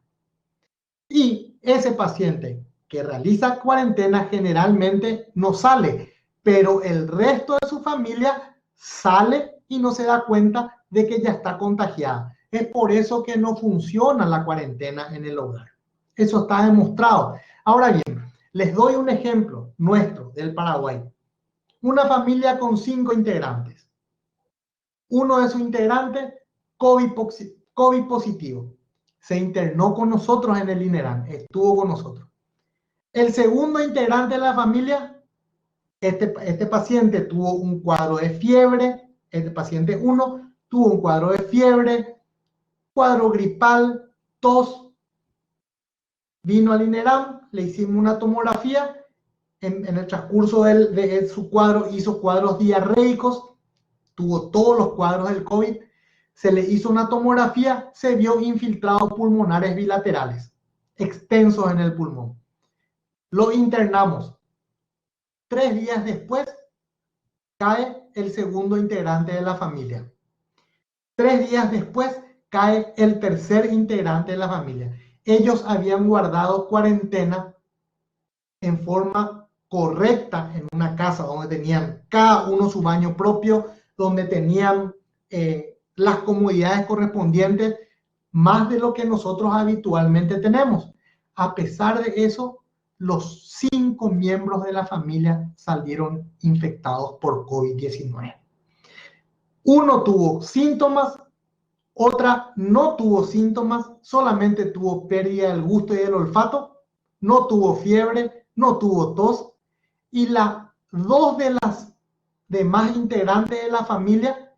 Y ese paciente que realiza cuarentena generalmente no sale, pero el resto de su familia sale y no se da cuenta de que ya está contagiada. Es por eso que no funciona la cuarentena en el hogar. Eso está demostrado. Ahora bien, les doy un ejemplo nuestro del Paraguay. Una familia con 5 integrantes. Uno de sus integrantes, COVID positivo. Se internó con nosotros en el INERAN, estuvo con nosotros. El segundo integrante de la familia, este paciente tuvo un cuadro de fiebre, este paciente 1 tuvo un cuadro de fiebre, cuadro gripal, tos, vino al INERAN, le hicimos una tomografía, en el transcurso de su cuadro hizo cuadros diarreicos, tuvo todos los cuadros del COVID, se le hizo una tomografía, se vio infiltrados pulmonares bilaterales, extensos en el pulmón. Lo internamos. 3 días después, cae el segundo integrante de la familia. 3 días después, cae el tercer integrante de la familia. Ellos habían guardado cuarentena en forma correcta en una casa donde tenían cada uno su baño propio, donde tenían las comodidades correspondientes, más de lo que nosotros habitualmente tenemos. A pesar de eso, los 5 miembros de la familia salieron infectados por COVID-19. Uno tuvo síntomas, otra no tuvo síntomas, solamente tuvo pérdida del gusto y del olfato, no tuvo fiebre, no tuvo tos, y dos de las demás integrantes de la familia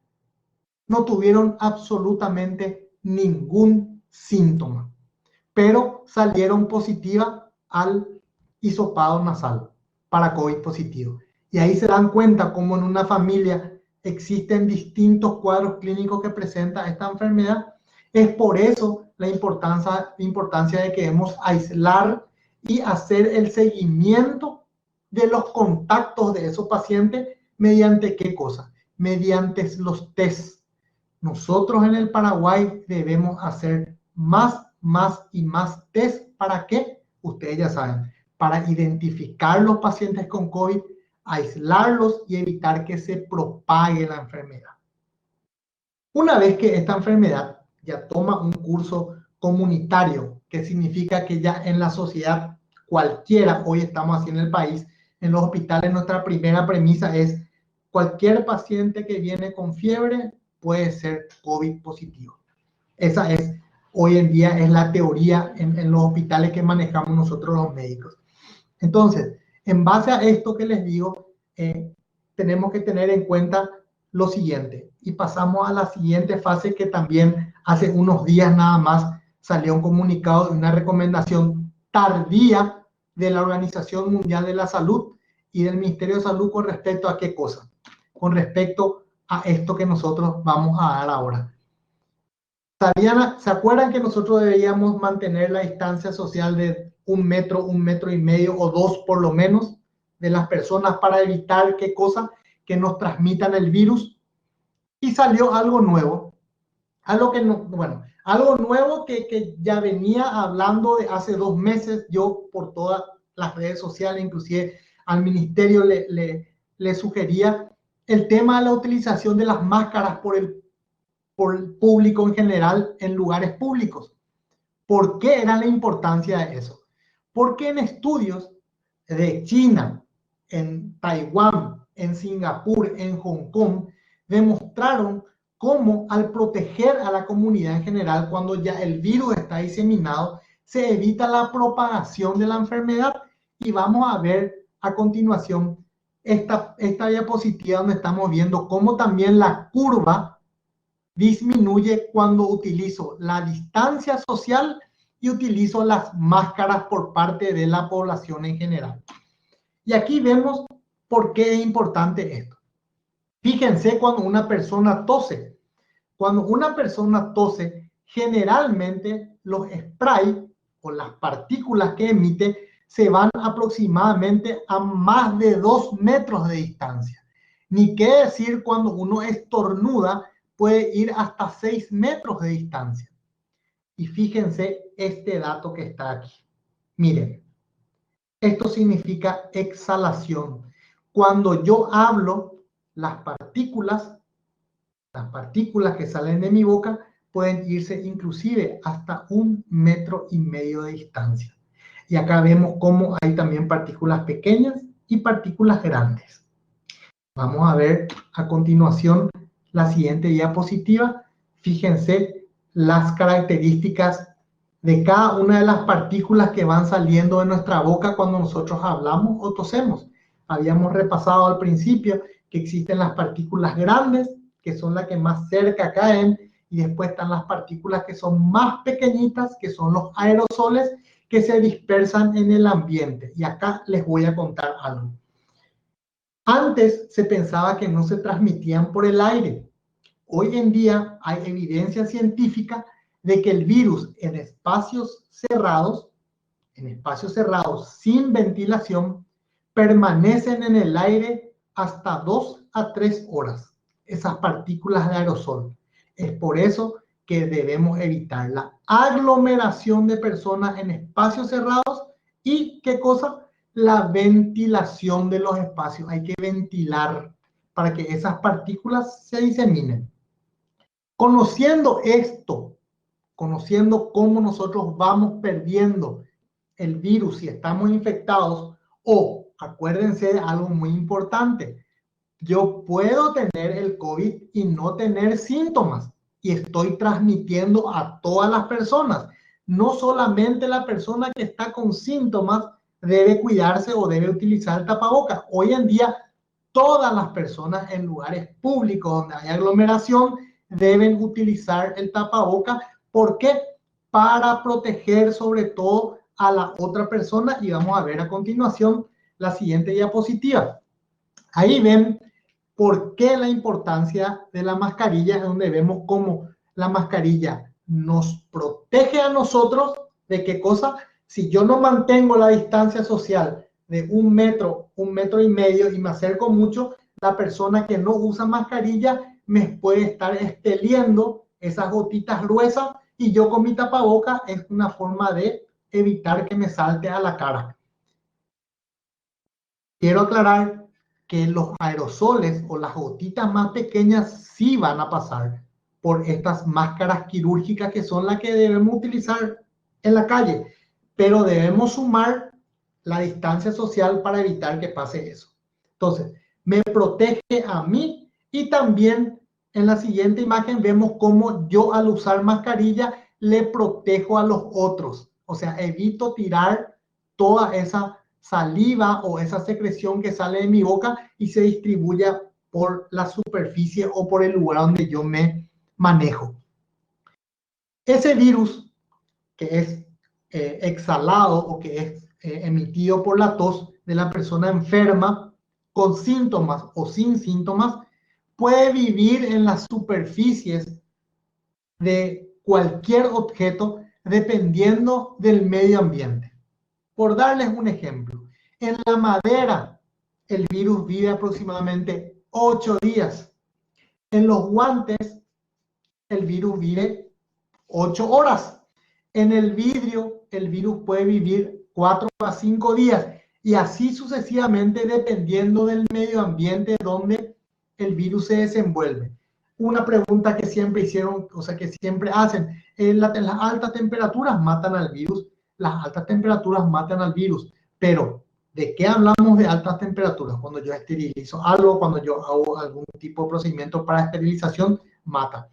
no tuvieron absolutamente ningún síntoma, pero salieron positivas al hisopado nasal para COVID positivo. Y ahí se dan cuenta cómo en una familia existen distintos cuadros clínicos que presenta esta enfermedad. Es por eso la importancia de que debemos aislar y hacer el seguimiento de los contactos de esos pacientes. ¿Mediante qué cosa? Mediante los test. Nosotros en el Paraguay debemos hacer más y más test. ¿Para qué? Ustedes ya saben, para identificar los pacientes con COVID, aislarlos y evitar que se propague la enfermedad. Una vez que esta enfermedad ya toma un curso comunitario, que significa que ya en la sociedad cualquiera, hoy estamos así en el país, en los hospitales nuestra primera premisa es cualquier paciente que viene con fiebre puede ser COVID positivo. Esa es, hoy en día es la teoría en los hospitales que manejamos nosotros los médicos. Entonces, en base a esto que les digo, tenemos que tener en cuenta lo siguiente. Y pasamos a la siguiente fase, que también hace unos días nada más salió un comunicado de una recomendación tardía de la Organización Mundial de la Salud y del Ministerio de Salud con respecto a qué cosa. Con respecto a esto que nosotros vamos a dar ahora. ¿Se acuerdan que nosotros debíamos mantener la distancia social de 1 metro, 1,5 metros o 2 por lo menos de las personas para evitar qué cosa? Que nos transmitan el virus? Y salió algo nuevo, algo que no, bueno, algo nuevo que ya venía hablando de hace 2 meses. Yo por todas las redes sociales, inclusive al ministerio le sugería el tema de la utilización de las máscaras por el público en general en lugares públicos. ¿Por qué era la importancia de eso? Porque en estudios de China, en Taiwán, en Singapur, en Hong Kong, demostraron cómo al proteger a la comunidad en general, cuando ya el virus está diseminado, se evita la propagación de la enfermedad. Y vamos a ver a continuación esta diapositiva donde estamos viendo cómo también la curva disminuye cuando utilizo la distancia social y utilizo las máscaras por parte de la población en general. Y aquí vemos por qué es importante esto. Fíjense cuando una persona tose. Cuando una persona tose, generalmente los sprays o las partículas que emite se van aproximadamente a más de 2 metros de distancia. Ni qué decir cuando uno estornuda, puede ir hasta 6 metros de distancia. Y fíjense este dato que está aquí. Miren, esto significa exhalación. Cuando yo hablo, las partículas que salen de mi boca pueden irse inclusive hasta 1,5 metros de distancia. Y acá vemos cómo hay también partículas pequeñas y partículas grandes. Vamos a ver a continuación la siguiente diapositiva. Fíjense las características de cada una de las partículas que van saliendo de nuestra boca cuando nosotros hablamos o tosemos. Habíamos repasado al principio que existen las partículas grandes, que son las que más cerca caen, y después están las partículas que son más pequeñitas, que son los aerosoles, que se dispersan en el ambiente. Y acá les voy a contar algo. Antes se pensaba que no se transmitían por el aire. Hoy en día hay evidencia científica de que el virus en espacios cerrados sin ventilación, permanecen en el aire hasta 2 a 3 horas. Esas partículas de aerosol. Es por eso que debemos evitar la aglomeración de personas en espacios cerrados y, ¿qué cosa? La ventilación de los espacios. Hay que ventilar para que esas partículas se diseminen. Conociendo esto, conociendo cómo nosotros vamos perdiendo el virus si estamos infectados, o acuérdense de algo muy importante, yo puedo tener el COVID y no tener síntomas y estoy transmitiendo a todas las personas. No solamente la persona que está con síntomas debe cuidarse o debe utilizar el tapabocas. Hoy en día, todas las personas en lugares públicos donde hay aglomeración deben utilizar el tapabocas. ¿Por qué? Para proteger sobre todo a la otra persona. Y vamos a ver a continuación la siguiente diapositiva. Ahí ven por qué la importancia de la mascarilla, donde vemos cómo la mascarilla nos protege a nosotros de qué cosa. Si yo no mantengo la distancia social de 1 metro, 1,5 metros y me acerco mucho, la persona que no usa mascarilla me puede estar expeliendo esas gotitas gruesas, y yo con mi tapaboca es una forma de evitar que me salte a la cara. Quiero aclarar que los aerosoles o las gotitas más pequeñas sí van a pasar por estas máscaras quirúrgicas, que son las que debemos utilizar en la calle, pero debemos sumar la distancia social para evitar que pase eso. Entonces, me protege a mí, y también en la siguiente imagen vemos cómo yo, al usar mascarilla, le protejo a los otros. O sea, evito tirar toda esa saliva o esa secreción que sale de mi boca y se distribuya por la superficie o por el lugar donde yo me manejo. Ese virus que es exhalado o que es emitido por la tos de la persona enferma con síntomas o sin síntomas puede vivir en las superficies de cualquier objeto dependiendo del medio ambiente. Por darles un ejemplo, en la madera el virus vive aproximadamente 8 días. En los guantes el virus vive 8 horas. En el vidrio el virus puede vivir 4 a 5 días y así sucesivamente dependiendo del medio ambiente donde el virus se desenvuelve. Una pregunta que siempre hicieron, o sea, que siempre hacen, las altas temperaturas matan al virus, las altas temperaturas matan al virus, pero ¿de qué hablamos de altas temperaturas? Cuando yo esterilizo algo, cuando yo hago algún tipo de procedimiento para esterilización, mata.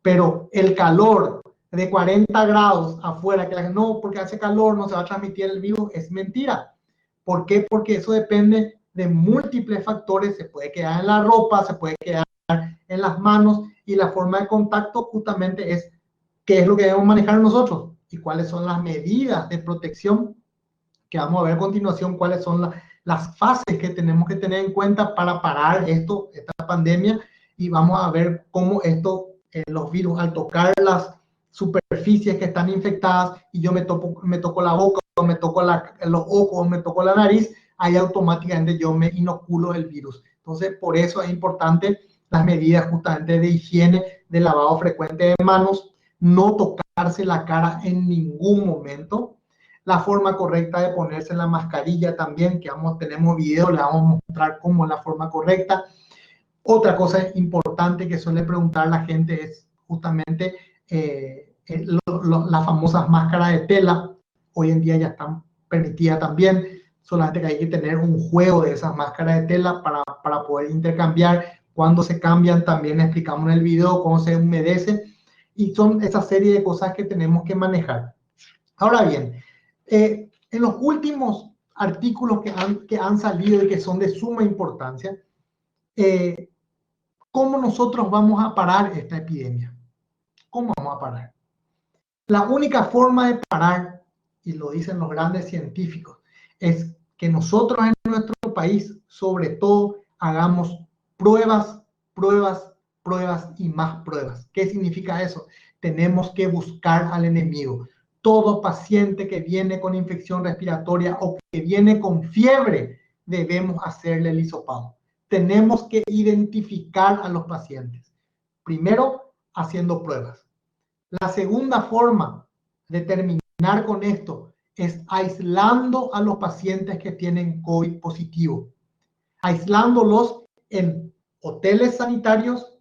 Pero el calor de 40 grados afuera, que no, porque hace calor, no se va a transmitir el virus, es mentira. ¿Por qué? Porque eso depende de múltiples factores, se puede quedar en la ropa, se puede quedar en las manos, y la forma de contacto justamente es qué es lo que debemos manejar nosotros y cuáles son las medidas de protección que vamos a ver a continuación, cuáles son las fases que tenemos que tener en cuenta para parar esta pandemia, y vamos a ver cómo los virus al tocar las superficies que están infectadas y yo me toco la boca, o me toco los ojos, me toco la nariz, ahí automáticamente yo me inoculo el virus. Entonces, por eso es importante las medidas justamente de higiene, de lavado frecuente de manos, no tocarse la cara en ningún momento, la forma correcta de ponerse la mascarilla también, que tenemos video, le vamos a mostrar cómo es la forma correcta. Otra cosa importante que suele preguntar la gente es justamente las famosas máscaras de tela. Hoy en día ya están permitidas también, solamente que hay que tener un juego de esas máscaras de tela para poder intercambiar. Cuando se cambian también explicamos en el video cómo se humedece, y son esa serie de cosas que tenemos que manejar. Ahora bien, en los últimos artículos que han salido y que son de suma importancia, ¿cómo nosotros vamos a parar esta epidemia? ¿Cómo vamos a parar? La única forma de parar, y lo dicen los grandes científicos, es que nosotros en nuestro país, sobre todo, hagamos pruebas, pruebas, pruebas y más pruebas. ¿Qué significa eso? Tenemos que buscar al enemigo. Todo paciente que viene con infección respiratoria o que viene con fiebre, debemos hacerle el hisopado. Tenemos que identificar a los pacientes. Primero, haciendo pruebas. La segunda forma de terminar con esto es aislando a los pacientes que tienen COVID positivo. Aislándolos en hoteles sanitarios,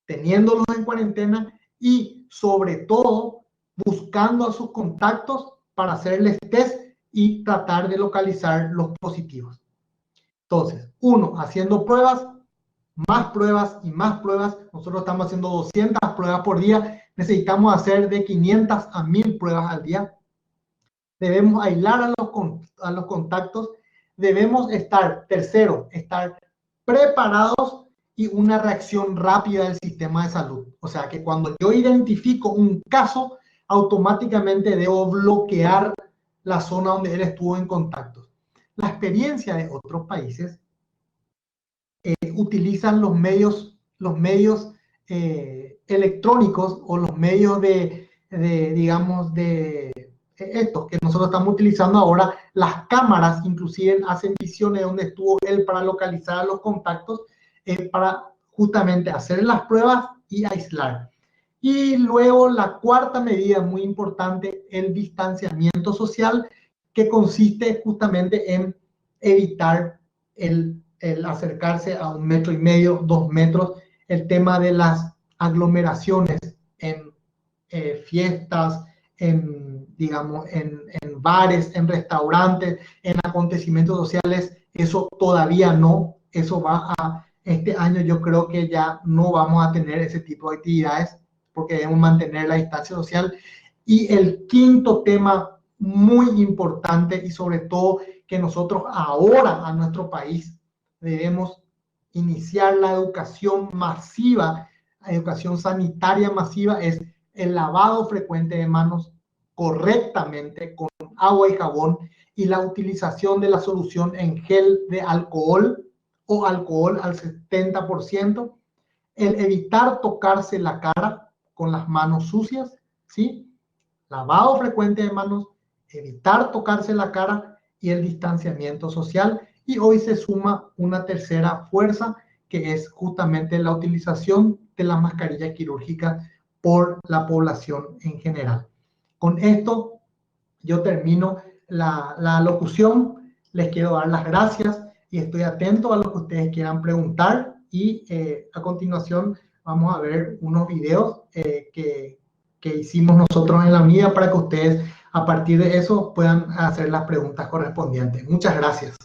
teniéndolos en cuarentena y, sobre todo, buscando a sus contactos para hacerles test y tratar de localizar los positivos. Entonces, uno, haciendo pruebas, más pruebas y más pruebas. Nosotros estamos haciendo 200 pruebas por día. Necesitamos hacer de 500 a 1000 pruebas al día. Debemos aislar a los contactos. Debemos estar preparados y una reacción rápida del sistema de salud. O sea, que cuando yo identifico un caso, automáticamente debo bloquear la zona donde él estuvo en contacto. La experiencia de otros países utilizan los medios electrónicos o los medios digamos, estos que nosotros estamos utilizando ahora. Las cámaras inclusive hacen visiones de donde estuvo él para localizar a los contactos, para justamente hacer las pruebas y aislar. Y luego la cuarta medida muy importante, el distanciamiento social, que consiste justamente en evitar el acercarse a 1,5 metros, 2 metros, el tema de las aglomeraciones en fiestas, digamos, en bares, en restaurantes, en acontecimientos sociales. Eso todavía no, este año yo creo que ya no vamos a tener ese tipo de actividades porque debemos mantener la distancia social. Y el quinto tema muy importante, y sobre todo que nosotros ahora a nuestro país debemos iniciar la educación masiva, la educación sanitaria masiva, es el lavado frecuente de manos correctamente con agua y jabón y la utilización de la solución en gel de alcohol o alcohol al 70%, el evitar tocarse la cara con las manos sucias, ¿sí? Lavado frecuente de manos, evitar tocarse la cara y el distanciamiento social. Y hoy se suma una tercera fuerza, que es justamente la utilización de la mascarilla quirúrgica por la población en general. Con esto yo termino la locución. Les quiero dar las gracias y estoy atento a lo que ustedes quieran preguntar. Y a continuación vamos a ver unos videos que hicimos nosotros en la unidad para que ustedes a partir de eso puedan hacer las preguntas correspondientes. Muchas gracias.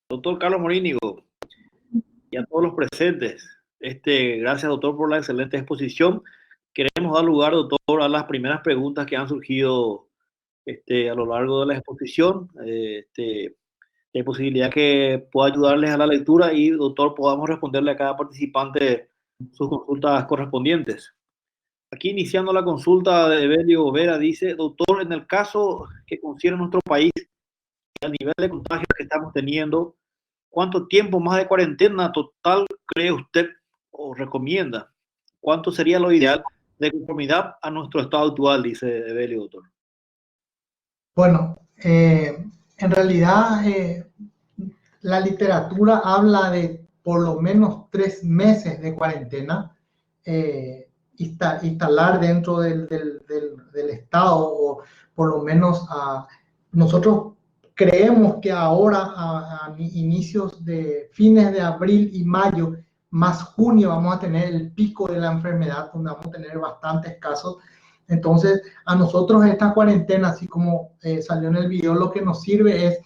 Doctor Carlos Morínigo y a todos los presentes. Gracias, doctor, por la excelente exposición. Queremos dar lugar, doctor, a las primeras preguntas que han surgido a lo largo de la exposición. Hay posibilidad que pueda ayudarles a la lectura y, doctor, podamos responderle a cada participante sus consultas correspondientes. Aquí iniciando la consulta de Evelio Vera, dice: doctor, en el caso que considera nuestro país, el nivel de contagios que estamos teniendo, ¿cuánto tiempo más de cuarentena total cree usted o recomienda? ¿Cuánto sería lo ideal de conformidad a nuestro estado actual? Dice Evelio, doctor. Bueno, en realidad la literatura habla de por lo menos 3 meses de cuarentena, instalar dentro del estado, o por lo menos nosotros creemos que ahora a inicios de fines de abril y mayo, más junio, vamos a tener el pico de la enfermedad, donde vamos a tener bastantes casos. Entonces, a nosotros esta cuarentena, así como salió en el video, lo que nos sirve es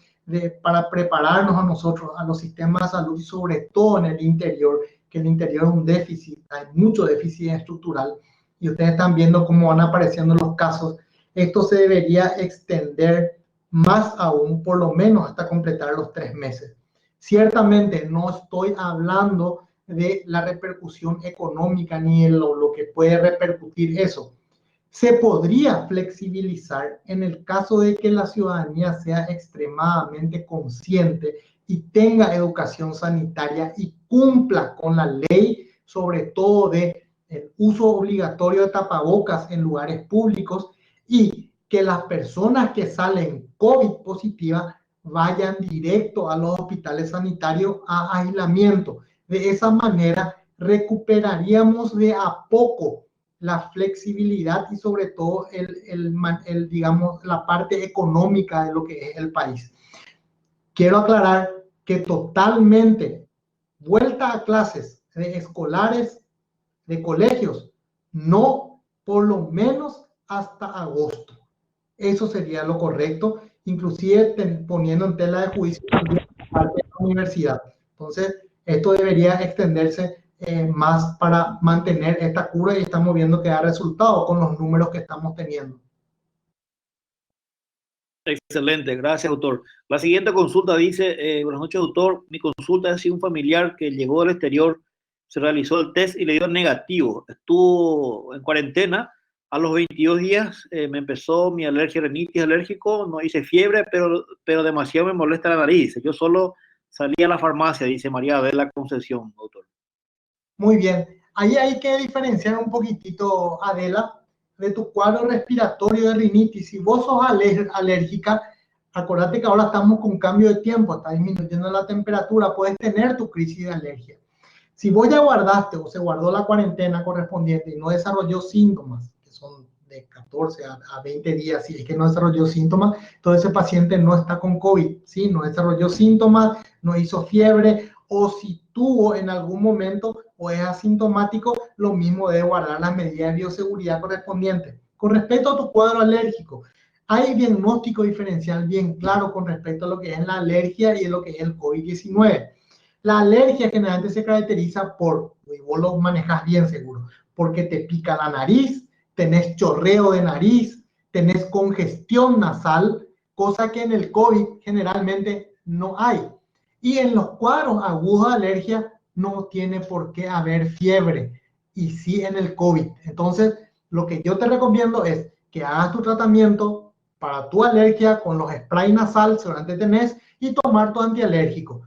para prepararnos a nosotros, a los sistemas de salud, y sobre todo en el interior, que el interior es un déficit, hay mucho déficit estructural, y ustedes están viendo cómo van apareciendo los casos. Esto se debería extender más aún, por lo menos hasta completar los 3 meses. Ciertamente no estoy hablando de la repercusión económica ni de lo que puede repercutir eso. Se podría flexibilizar en el caso de que la ciudadanía sea extremadamente consciente y tenga educación sanitaria y cumpla con la ley, sobre todo de el uso obligatorio de tapabocas en lugares públicos, y que las personas que salen COVID positivas vayan directo a los hospitales sanitarios a aislamiento. De esa manera recuperaríamos de a poco la flexibilidad y sobre todo digamos, la parte económica de lo que es el país. Quiero aclarar que totalmente vuelta a clases de escolares, de colegios, no, por lo menos hasta agosto. Eso sería lo correcto, inclusive poniendo en tela de juicio también parte de la universidad. Entonces, esto debería extenderse más para mantener esta cura, y estamos viendo que da resultado con los números que estamos teniendo. Excelente, gracias, doctor. La siguiente consulta dice: buenas noches, doctor. Mi consulta es si un familiar que llegó del exterior se realizó el test y le dio negativo. Estuvo en cuarentena. A los 22 días me empezó mi alergia, rinitis alérgico. No hice fiebre, pero demasiado me molesta la nariz. Yo solo salí a la farmacia, dice María de la Concepción, doctor. Muy bien. Ahí hay que diferenciar un poquitito, Adela, de tu cuadro respiratorio de rinitis. Si vos sos alérgica, acordate que ahora estamos con cambio de tiempo, está disminuyendo la temperatura, puedes tener tu crisis de alergia. Si vos ya guardaste o se guardó la cuarentena correspondiente y no desarrolló síntomas, que son de 14 a 20 días, si es que no desarrolló síntomas, entonces ese paciente no está con COVID, ¿sí? No desarrolló síntomas, no hizo fiebre, o si tuvo en algún momento o es asintomático, lo mismo debe guardar las medidas de bioseguridad correspondientes. Con respecto a tu cuadro alérgico, hay diagnóstico diferencial bien claro con respecto a lo que es la alergia y lo que es el COVID-19. La alergia generalmente se caracteriza por, y vos lo manejas bien seguro, porque te pica la nariz, tenés chorreo de nariz, tenés congestión nasal, cosa que en el COVID generalmente no hay. Y en los cuadros agudos de alergia no tiene por qué haber fiebre, y sí en el COVID. Entonces, lo que yo te recomiendo es que hagas tu tratamiento para tu alergia con los spray nasal, seguramente tenés, y tomar tu antialérgico.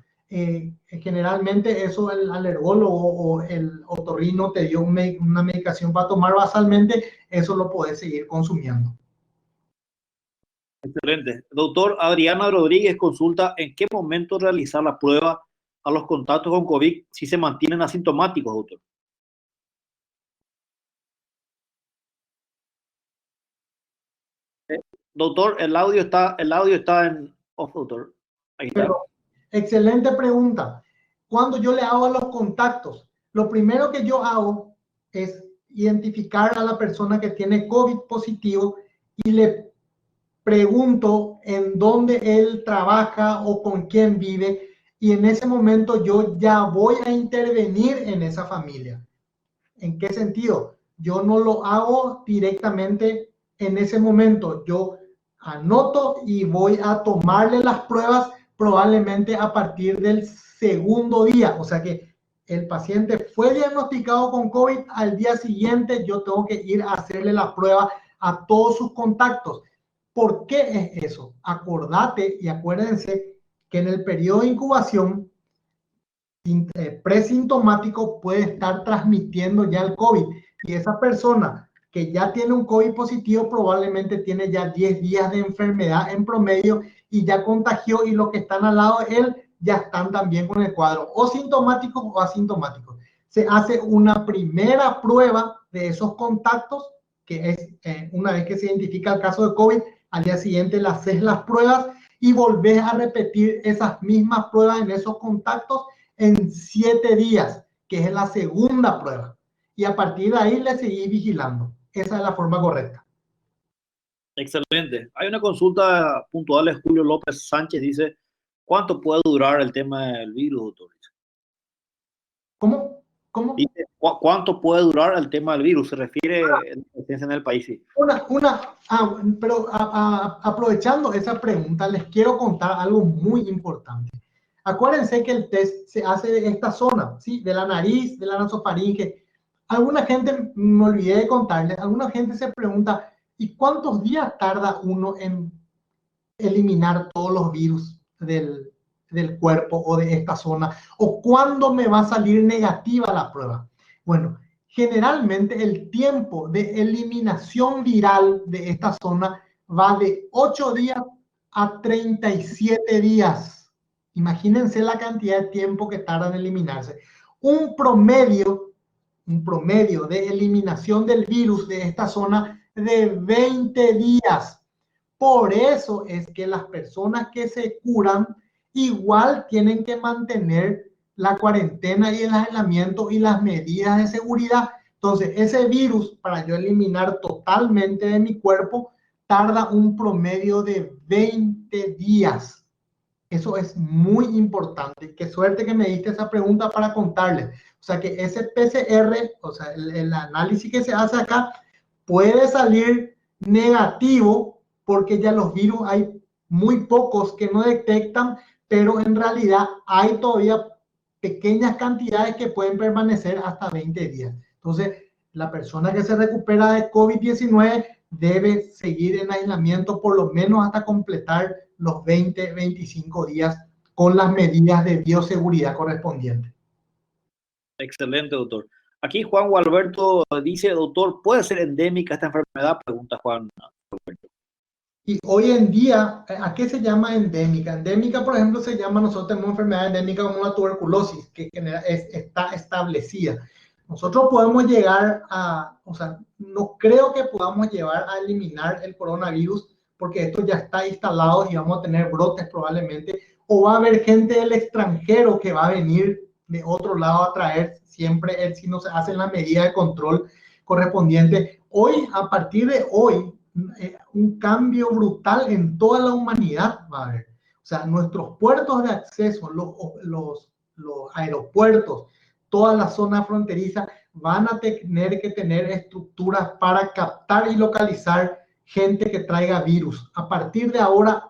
Generalmente eso el alergólogo o el otorrino te dio una medicación para tomar basalmente, eso lo puedes seguir consumiendo. Excelente. Doctor, Adriana Rodríguez consulta: ¿en qué momento realizar la prueba a los contactos con COVID si se mantienen asintomáticos, doctor? Doctor, el audio está en off, doctor. Ahí está. Pero, excelente pregunta. Cuando yo le hago a los contactos, lo primero que yo hago es identificar a la persona que tiene COVID positivo y le pregunto en dónde él trabaja o con quién vive, y en ese momento yo ya voy a intervenir en esa familia. ¿En qué sentido? yo no lo hago directamente en ese momento. Yo anoto y voy a tomarle las pruebas probablemente a partir del segundo día. O sea que el paciente fue diagnosticado con COVID, al día siguiente yo tengo que ir a hacerle la prueba a todos sus contactos. ¿Por qué es eso? Acordate y acuérdense que en el periodo de incubación presintomático puede estar transmitiendo ya el COVID. Y esa persona que ya tiene un COVID positivo probablemente tiene ya 10 días de enfermedad en promedio y ya contagió, y los que están al lado de él ya están también con el cuadro o sintomático o asintomático. Se hace una primera prueba de esos contactos, que es una vez que se identifica el caso de COVID, al día siguiente le haces las pruebas y volvés a repetir esas mismas pruebas en esos contactos en 7 días, que es la segunda prueba. Y a partir de ahí le seguís vigilando. Esa es la forma correcta. Excelente. Hay una consulta puntual de Julio López Sánchez. Dice, ¿cuánto puede durar el tema del virus, doctor? ¿Cómo? ¿Cómo? Dice, ¿cuánto puede durar el tema del virus? Se refiere a la presencia en el país. Sí. Pero aprovechando esa pregunta, les quiero contar algo muy importante. Acuérdense que el test se hace de esta zona, ¿sí? De la nariz, de la nasofaringe. Alguna gente, me olvidé de contarles, alguna gente se pregunta, ¿y cuántos días tarda uno en eliminar todos los virus del cuerpo o de esta zona? ¿O cuándo me va a salir negativa la prueba? Bueno, generalmente el tiempo de eliminación viral de esta zona va de 8 días a 37 días. Imagínense la cantidad de tiempo que tarda en eliminarse. Un promedio de eliminación del virus de esta zona de 20 días. Por eso es que las personas que se curan igual tienen que mantener la cuarentena y el aislamiento y las medidas de seguridad. Entonces, ese virus, para yo eliminar totalmente de mi cuerpo, tarda un promedio de 20 días. Eso es muy importante. Qué suerte que me diste esa pregunta para contarles. O sea que ese PCR, o sea, el análisis que se hace acá, puede salir negativo porque ya los virus hay muy pocos que no detectan, pero en realidad hay todavía pequeñas cantidades que pueden permanecer hasta 20 días. Entonces, la persona que se recupera de COVID-19 debe seguir en aislamiento por lo menos hasta completar los 20-25 días con las medidas de bioseguridad correspondientes. Excelente, doctor. Aquí Juan Gualberto dice, doctor, ¿puede ser endémica esta enfermedad? Pregunta Juan Gualberto. Y hoy en día, ¿a qué se llama endémica? Endémica, por ejemplo, se llama, nosotros tenemos enfermedad endémica como la tuberculosis, que está establecida. Nosotros podemos llegar a, o sea, no creo que podamos llevar a eliminar el coronavirus, porque esto ya está instalado y vamos a tener brotes probablemente, o va a haber gente del extranjero que va a venir de otro lado a traer siempre, si no se hacen las medidas de control correspondientes. Hoy, a partir de hoy, un cambio brutal en toda la humanidad va a haber. O sea, nuestros puertos de acceso, los aeropuertos, toda la zona fronteriza van a tener que tener estructuras para captar y localizar gente que traiga virus. A partir de ahora,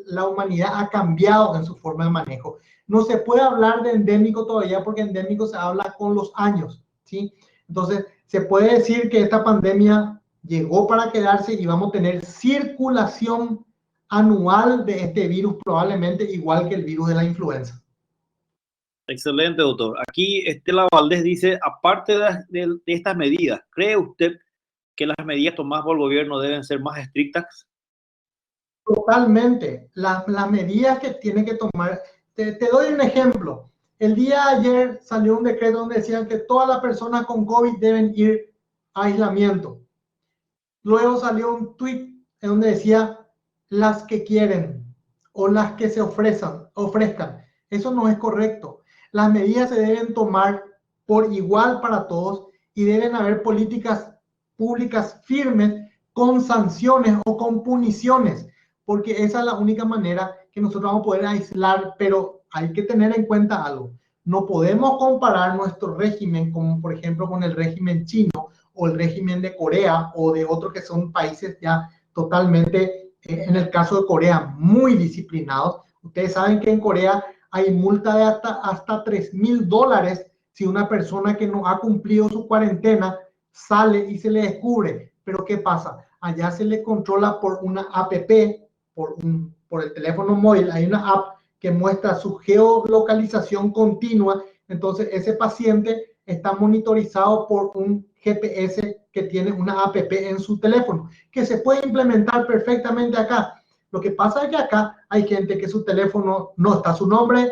la humanidad ha cambiado en su forma de manejo. No se puede hablar de endémico todavía porque endémico se habla con los años, ¿sí? Entonces, se puede decir que esta pandemia llegó para quedarse y vamos a tener circulación anual de este virus, probablemente igual que el virus de la influenza. Excelente, doctor. Aquí Estela Valdés dice, aparte de estas medidas, ¿cree usted que las medidas tomadas por el gobierno deben ser más estrictas? Totalmente. Las medidas que tiene que tomar, te doy un ejemplo. El día de ayer salió un decreto donde decían que todas las personas con COVID deben ir a aislamiento. Luego salió un tweet en donde decía las que quieren o las que se ofrezcan. Eso no es correcto. Las medidas se deben tomar por igual para todos y deben haber políticas públicas firmes con sanciones o con puniciones, porque esa es la única manera que nosotros vamos a poder aislar, pero hay que tener en cuenta algo. No podemos comparar nuestro régimen, como por ejemplo con el régimen chino o el régimen de Corea o de otros que son países ya totalmente, en el caso de Corea, muy disciplinados. Ustedes saben que en Corea hay multa de hasta $3,000 si una persona que no ha cumplido su cuarentena sale y se le descubre. Pero ¿qué pasa? Allá se le controla por una app, por el teléfono móvil. Hay una app que muestra su geolocalización continua. Entonces ese paciente está monitorizado por un GPS que tiene una app en su teléfono, que se puede implementar perfectamente acá. Lo que pasa es que acá hay gente que su teléfono no está su nombre,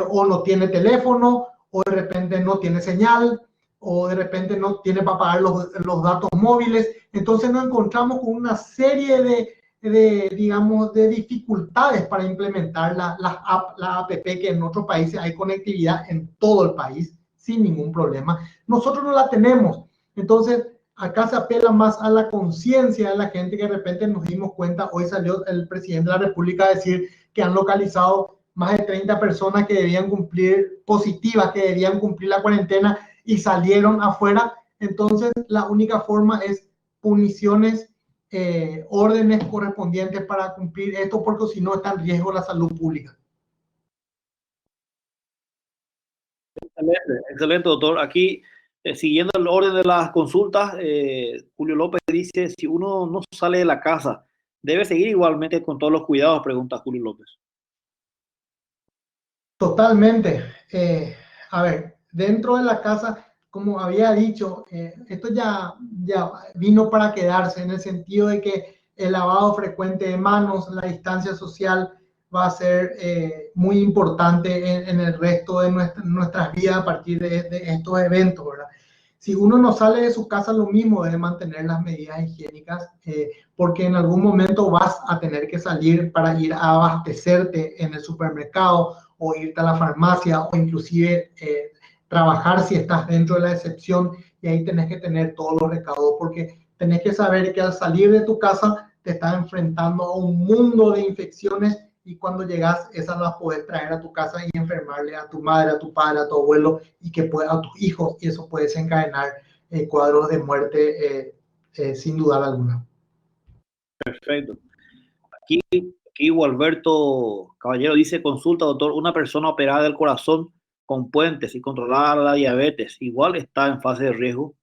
o no tiene teléfono, o de repente no tiene señal, o de repente no tiene para pagar los datos móviles. Entonces nos encontramos con una serie digamos, de dificultades para implementar la app, que en otros países hay conectividad en todo el país sin ningún problema. Nosotros no la tenemos. Entonces, acá se apela más a la conciencia de la gente, que de repente nos dimos cuenta. Hoy salió el presidente de la República a decir que han localizado más de 30 personas que debían cumplir positivas, que debían cumplir la cuarentena y salieron afuera. Entonces, la única forma es puniciones, órdenes correspondientes para cumplir esto, porque si no está en riesgo la salud pública. Excelente, excelente, doctor. Aquí, siguiendo el orden de las consultas, Julio López dice, si uno no sale de la casa, ¿debe seguir igualmente con todos los cuidados? Pregunta Julio López. Totalmente. A ver, dentro de la casa, como había dicho, esto ya vino para quedarse, en el sentido de que el lavado frecuente de manos, la distancia social va a ser muy importante en el resto de nuestras vidas a partir de estos eventos, ¿verdad? Si uno no sale de su casa, lo mismo debe mantener las medidas higiénicas, porque en algún momento vas a tener que salir para ir a abastecerte en el supermercado, o irte a la farmacia, o inclusive trabajar si estás dentro de la excepción, y ahí tenés que tener todos los recaudos, porque tenés que saber que al salir de tu casa te estás enfrentando a un mundo de infecciones, y cuando llegas esas las puedes traer a tu casa y enfermarle a tu madre, a tu padre, a tu abuelo, y que a tus hijos, y eso puede desencadenar cuadros de muerte sin duda alguna. Perfecto. Aquí Gualberto Caballero dice, consulta, doctor, una persona operada del corazón con puentes y controlada la diabetes, ¿igual está en fase de riesgo?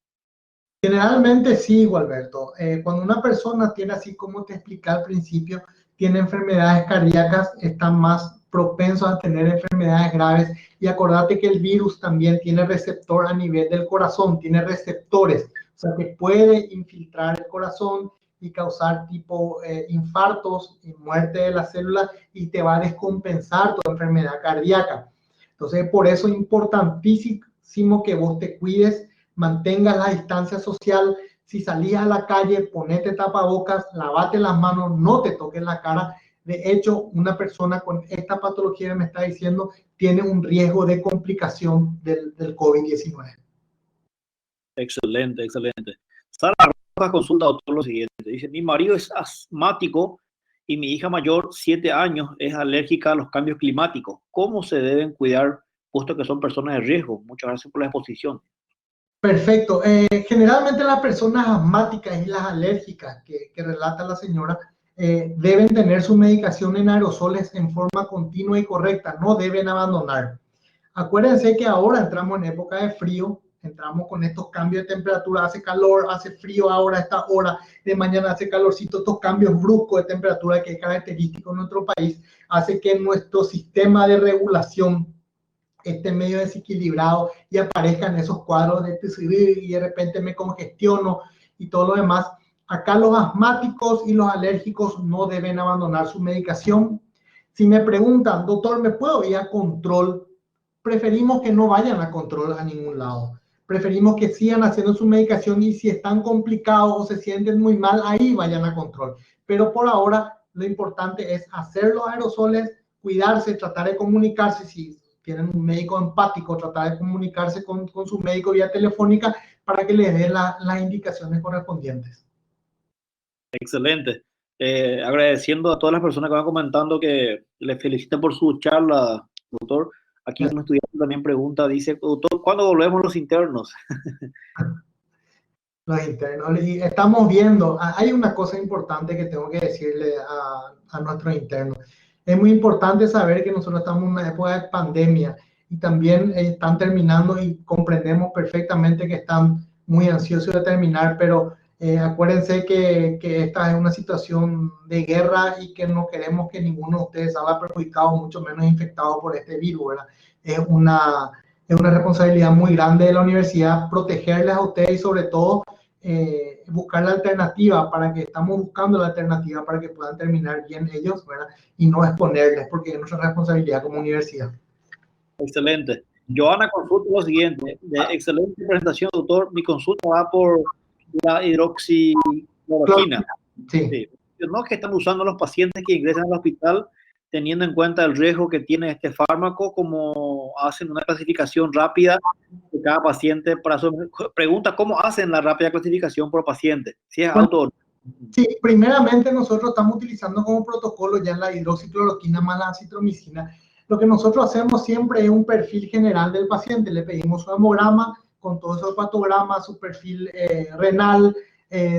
Generalmente sí, Gualberto. Cuando una persona tiene, así como te expliqué al principio, tiene enfermedades cardíacas, están más propensos a tener enfermedades graves. Y acordate que el virus también tiene receptor a nivel del corazón, tiene receptores, o sea que puede infiltrar el corazón y causar tipo infartos y muerte de las células, y te va a descompensar tu enfermedad cardíaca. Entonces, por eso es importantísimo que vos te cuides, mantengas la distancia social. Si salís a la calle, ponete tapabocas, lavate las manos, no te toques la cara. De hecho, una persona con esta patología que me está diciendo tiene un riesgo de complicación del COVID-19. Excelente, excelente. Sara Rojas consulta, doctor, lo siguiente. Dice, mi marido es asmático y mi hija mayor, 7 años, es alérgica a los cambios climáticos. ¿Cómo se deben cuidar, puesto que son personas de riesgo? Muchas gracias por la exposición. Perfecto. Generalmente las personas asmáticas y las alérgicas que relata la señora deben tener su medicación en aerosoles en forma continua y correcta, no deben abandonar. Acuérdense que ahora entramos en época de frío, entramos con estos cambios de temperatura, hace calor, hace frío ahora a esta hora, de mañana hace calorcito. Estos cambios bruscos de temperatura que es característico en nuestro país hace que nuestro sistema de regulación esté medio desequilibrado y aparezcan esos cuadros de TCD, y de repente me congestiono y todo lo demás. Acá los asmáticos y los alérgicos no deben abandonar su medicación. Si me preguntan, doctor, ¿me puedo ir a control? Preferimos que no vayan a control a ningún lado. Preferimos que sigan haciendo su medicación, y si están complicados o se sienten muy mal, ahí vayan a control. Pero por ahora lo importante es hacer los aerosoles, cuidarse, tratar de comunicarse. Si tienen un médico empático, tratar de comunicarse con su médico vía telefónica para que les dé las indicaciones correspondientes. Excelente. Agradeciendo a todas las personas que van comentando, que les felicito por su charla, doctor. Aquí un estudiante también pregunta, dice, doctor, ¿cuándo volvemos los internos? los internos. Y estamos viendo, hay una cosa importante que tengo que decirle a nuestros internos. Es muy importante saber que nosotros estamos en una época de pandemia y también están terminando y comprendemos perfectamente que están muy ansiosos de terminar, pero acuérdense que esta es una situación de guerra y que no queremos que ninguno de ustedes salga perjudicado, mucho menos infectado por este virus, ¿verdad? Es una responsabilidad muy grande de la universidad protegerles a ustedes y sobre todo buscar la alternativa para que estamos buscando la alternativa para que puedan terminar bien ellos, ¿verdad? Y no exponerles porque es nuestra responsabilidad como universidad. Excelente. Joana, consulta lo siguiente. Excelente presentación, doctor. Mi consulta va por la hidroxicloroquina. Sí. Sí. No que están usando los pacientes que ingresan al hospital teniendo en cuenta el riesgo que tiene este fármaco, como hacen una clasificación rápida de cada paciente. Pregunta, ¿cómo hacen la rápida clasificación por paciente? Si es auto. Sí, primeramente nosotros estamos utilizando como protocolo ya la hidroxicloroquina más la acitromicina. Lo que nosotros hacemos siempre es un perfil general del paciente. Le pedimos su hemograma con todos esos patogramas, su perfil renal,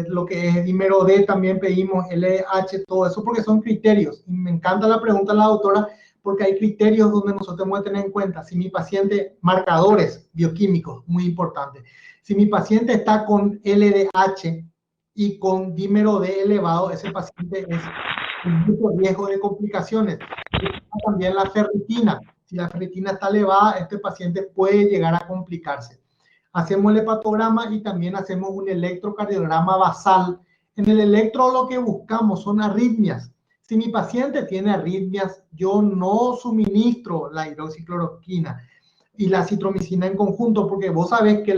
lo que es dímero D, también pedimos LH, todo eso, porque son criterios. Y me encanta la pregunta de la doctora, porque hay criterios donde nosotros tenemos que tener en cuenta. Si mi paciente, marcadores bioquímicos, muy importante. Si mi paciente está con LDH y con dímero D elevado, ese paciente es un mucho riesgo de complicaciones. También la ferritina. Si la ferritina está elevada, este paciente puede llegar a complicarse. Hacemos el hepatograma y también hacemos un electrocardiograma basal. En el electro lo que buscamos son arritmias. Si mi paciente tiene arritmias, yo no suministro la hidroxicloroquina y la citromicina en conjunto, porque vos sabés que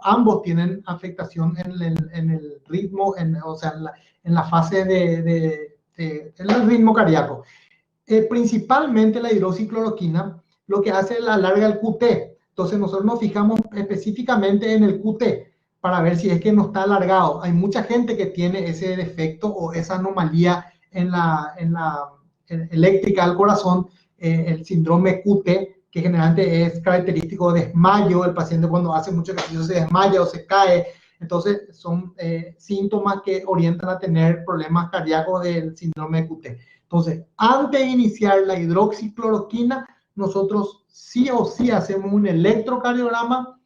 ambos tienen afectación en el ritmo, o sea, en la fase en el ritmo cardíaco. Principalmente la hidroxicloroquina lo que hace es alarga el QT. Entonces nosotros nos fijamos específicamente en el QT para ver si es que no está alargado. Hay mucha gente que tiene ese defecto o esa anomalía en la eléctrica del corazón, el síndrome QT, que generalmente es característico de desmayo. El paciente cuando hace mucho ejercicio se desmaya o se cae. Entonces son síntomas que orientan a tener problemas cardíacos del síndrome de QT. Entonces, antes de iniciar la hidroxicloroquina, nosotros sí o sí hacemos un electrocardiograma,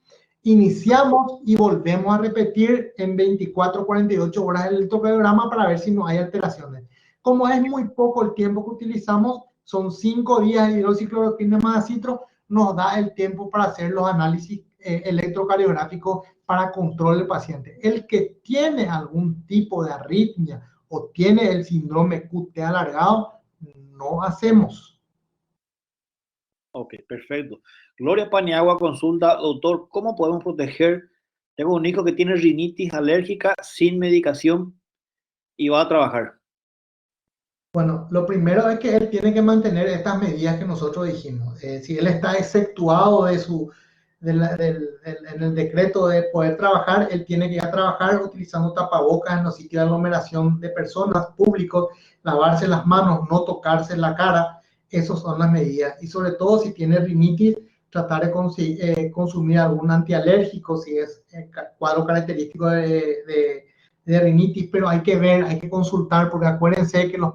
iniciamos y volvemos a repetir en 24 48 horas el electrocardiograma para ver si no hay alteraciones. Como es muy poco el tiempo que utilizamos, son 5 días de hidroxicloroquina más acitro, nos da el tiempo para hacer los análisis electrocardiográficos para control del paciente. El que tiene algún tipo de arritmia o tiene el síndrome QT alargado, no hacemos. Ok, perfecto. Gloria Paniagua consulta, doctor, ¿cómo podemos proteger? Tengo un hijo que tiene rinitis alérgica sin medicación y va a trabajar. Bueno, lo primero es que él tiene que mantener estas medidas que nosotros dijimos. Si él está exceptuado en el decreto de poder trabajar, él tiene que ir a trabajar utilizando tapabocas en los sitios de aglomeración de personas públicos, lavarse las manos, no tocarse la cara. Esas son las medidas. Y sobre todo si tiene rinitis, tratar de consumir algún antialérgico si es cuadro característico de rinitis, pero hay que ver, hay que consultar, porque acuérdense que los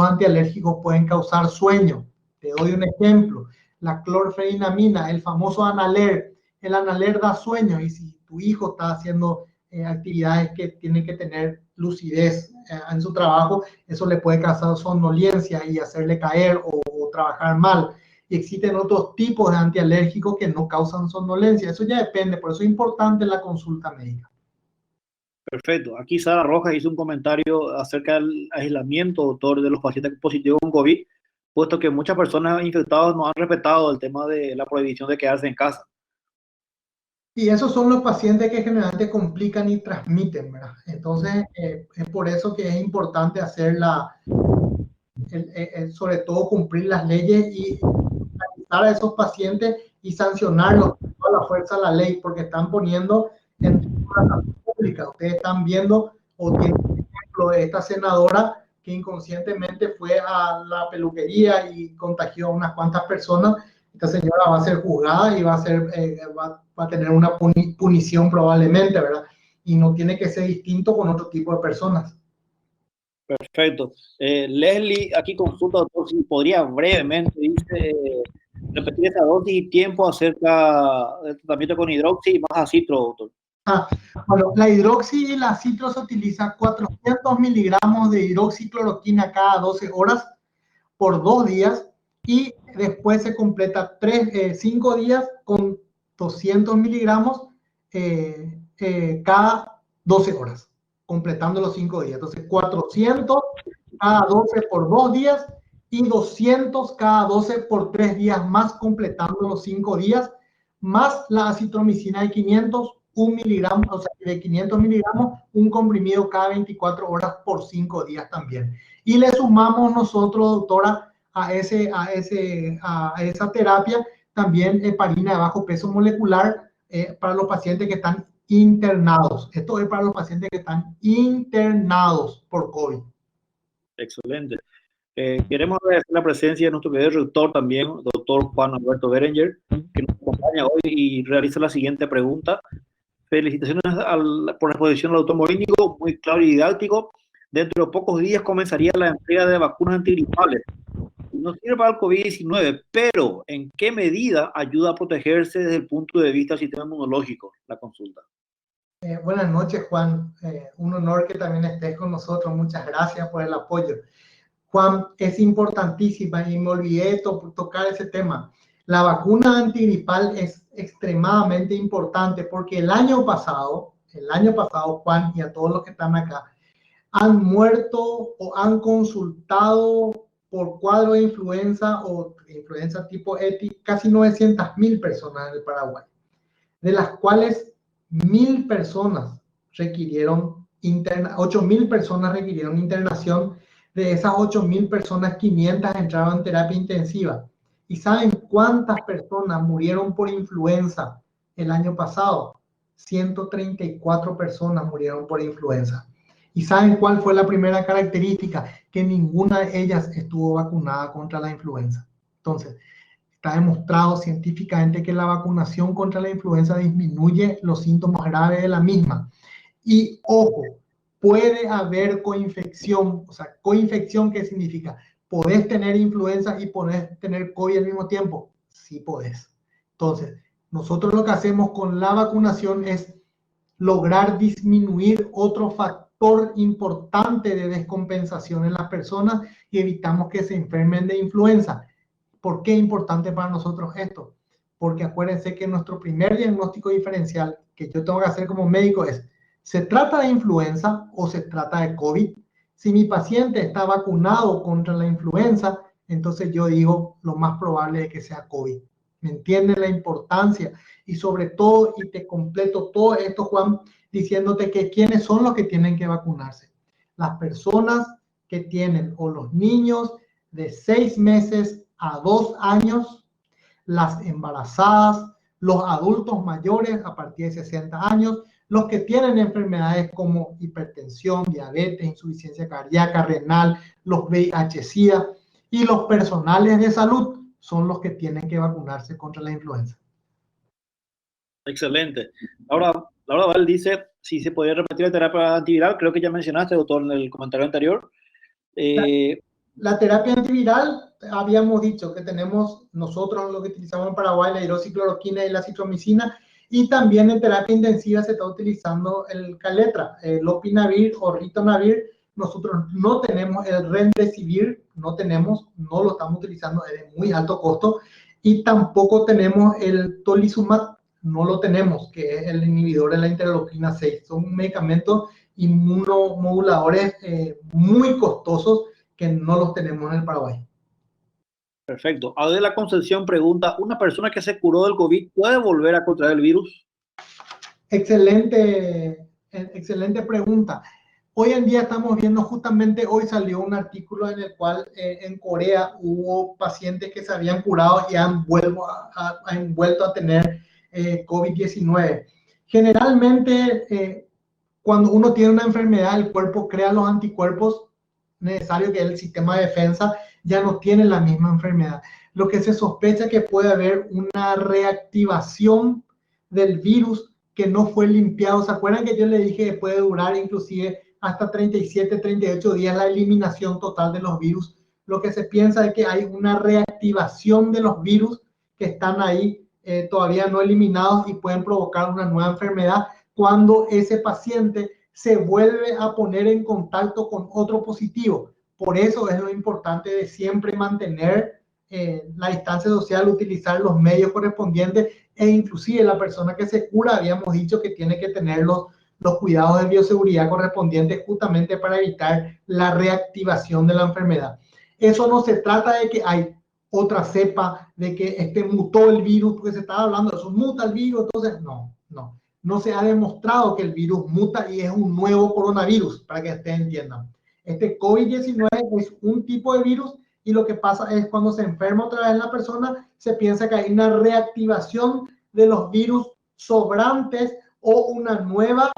antialérgicos pueden causar sueño. Te doy un ejemplo, la clorfenamina, el famoso Analer. El Analer da sueño y si tu hijo está haciendo actividades que tienen que tener lucidez en su trabajo, eso le puede causar somnolencia y hacerle caer o trabajar mal. Y existen otros tipos de antialérgicos que no causan somnolencia. Eso ya depende, por eso es importante la consulta médica. Perfecto. Aquí Sara Rojas hizo un comentario acerca del aislamiento, doctor, de los pacientes positivos con COVID, puesto que muchas personas infectadas no han respetado el tema de la prohibición de quedarse en casa. Y esos son los pacientes que generalmente complican y transmiten, ¿verdad? Entonces, es por eso que es importante hacer sobre todo cumplir las leyes y analizar a esos pacientes y sancionarlos con toda la fuerza de la ley, porque están poniendo en la salud pública. Ustedes están viendo o tienen el ejemplo de esta senadora que inconscientemente fue a la peluquería y contagió a unas cuantas personas. Esta señora va a ser juzgada y va a tener una punición probablemente, ¿verdad? y no tiene que ser distinto con otro tipo de personas. Perfecto. Leslie, aquí consulta, doctor, si podría brevemente, dice, repetir esa dosis y tiempo acerca del tratamiento con hidroxi y más acitro, doctor. Bueno, la hidroxi y la acitro se utiliza 400 miligramos de hidroxicloroquina cada 12 horas por 2 días y después se completa 5 días con 200 miligramos cada 12 horas, completando los 5 días. Entonces, 400 cada 12 por 2 días y 200 cada 12 por 3 días más, completando los 5 días, más la acitromicina de 500, 1 miligramo, o sea, de 500 miligramos, un comprimido cada 24 horas por 5 días también. Y le sumamos nosotros, doctora, a esa terapia también heparina de bajo peso molecular para los pacientes que están internados. Esto es para los pacientes que están internados por COVID. Excelente. Queremos agradecer la presencia de nuestro querido rector también, doctor Juan Alberto Berenger, que nos acompaña hoy y realiza la siguiente pregunta. Felicitaciones por la exposición del doctor Morínigo, muy claro y didáctico. Dentro de pocos días comenzaría la entrega de vacunas antigripales. No sirve para el COVID-19, pero ¿en qué medida ayuda a protegerse desde el punto de vista del sistema inmunológico? La consulta. Buenas noches, Juan. Un honor que también estés con nosotros. Muchas gracias por el apoyo. Juan, es importantísima y me olvidé de tocar ese tema. La vacuna antigripal es extremadamente importante porque el año pasado, Juan, y a todos los que están acá, han muerto o han consultado por cuadro de influenza o influenza tipo EPI casi 900.000 personas en el Paraguay, de las cuales 1.000 personas requirieron 8.000 personas requirieron internación. De esas 8.000 personas, 500 entraron en terapia intensiva. ¿Y saben cuántas personas murieron por influenza el año pasado? 134 personas murieron por influenza. ¿Y saben cuál fue la primera característica? Que ninguna de ellas estuvo vacunada contra la influenza. Entonces, está demostrado científicamente que la vacunación contra la influenza disminuye los síntomas graves de la misma. Y ojo, puede haber coinfección. O sea, coinfección, ¿qué significa? ¿Podés tener influenza y podés tener COVID al mismo tiempo? Sí podés. Entonces, nosotros lo que hacemos con la vacunación es lograr disminuir otro factor importante de descompensación en las personas y evitamos que se enfermen de influenza. ¿Por qué es importante para nosotros esto? Porque acuérdense que nuestro primer diagnóstico diferencial que yo tengo que hacer como médico es: ¿se trata de influenza o se trata de COVID? Si mi paciente está vacunado contra la influenza, entonces yo digo lo más probable es que sea COVID. ¿Me entienden la importancia? Y sobre todo, y te completo todo esto, Juan, diciéndote que quiénes son los que tienen que vacunarse. Las personas que tienen, o los niños de 6 meses a 2 años, las embarazadas, los adultos mayores a partir de 60 años, los que tienen enfermedades como hipertensión, diabetes, insuficiencia cardíaca, renal, los VIH-Sida, y los personales de salud son los que tienen que vacunarse contra la influenza. Excelente. Laura Val dice si se podría repetir la terapia antiviral. Creo que ya mencionaste, doctor, en el comentario anterior. La terapia antiviral, habíamos dicho que tenemos nosotros lo que utilizamos en Paraguay, la hidroxicloroquina y la citromicina, y también en terapia intensiva se está utilizando el Caletra, el lopinavir o ritonavir. Nosotros no tenemos el remdesivir, no lo estamos utilizando, es de muy alto costo, y tampoco tenemos el tolizumab, no lo tenemos, que es el inhibidor de la interleuquina 6. Son medicamentos inmunomoduladores muy costosos que no los tenemos en el Paraguay. Perfecto. Adela Concepción pregunta, ¿una persona que se curó del COVID puede volver a contraer el virus? Excelente pregunta. Hoy en día estamos viendo, justamente hoy salió un artículo en el cual en Corea hubo pacientes que se habían curado y han vuelto a tener COVID-19. Generalmente, cuando uno tiene una enfermedad, el cuerpo crea los anticuerpos necesarios, que el sistema de defensa ya no tiene la misma enfermedad. Lo que se sospecha que puede haber una reactivación del virus que no fue limpiado. ¿Se acuerdan que yo le dije que puede durar inclusive hasta 37, 38 días la eliminación total de los virus? Lo que se piensa es que hay una reactivación de los virus que están ahí todavía no eliminados y pueden provocar una nueva enfermedad cuando ese paciente se vuelve a poner en contacto con otro positivo. Por eso es lo importante de siempre mantener la distancia social, utilizar los medios correspondientes e inclusive la persona que se cura, habíamos dicho que tiene que tener los cuidados de bioseguridad correspondientes justamente para evitar la reactivación de la enfermedad. Eso no se trata de que hay otra cepa, de que mutó el virus, porque se estaba hablando de eso, muta el virus, entonces no se ha demostrado que el virus muta y es un nuevo coronavirus, para que ustedes entiendan. Este COVID-19 es un tipo de virus y lo que pasa es cuando se enferma otra vez la persona, se piensa que hay una reactivación de los virus sobrantes o una nueva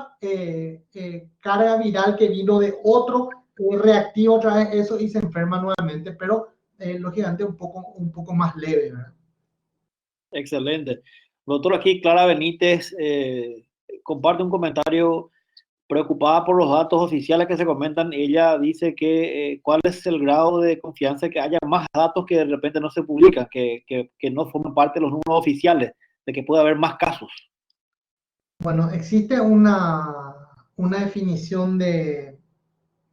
carga viral que vino de otro, reactiva otra vez eso y se enferma nuevamente, pero lógicamente un poco más leve, ¿verdad? Excelente. Doctor, aquí Clara Benítez comparte un comentario preocupada por los datos oficiales que se comentan. Ella dice que cuál es el grado de confianza de que haya más datos que de repente no se publican, que no forman parte de los números oficiales, de que puede haber más casos. Bueno, existe una definición de,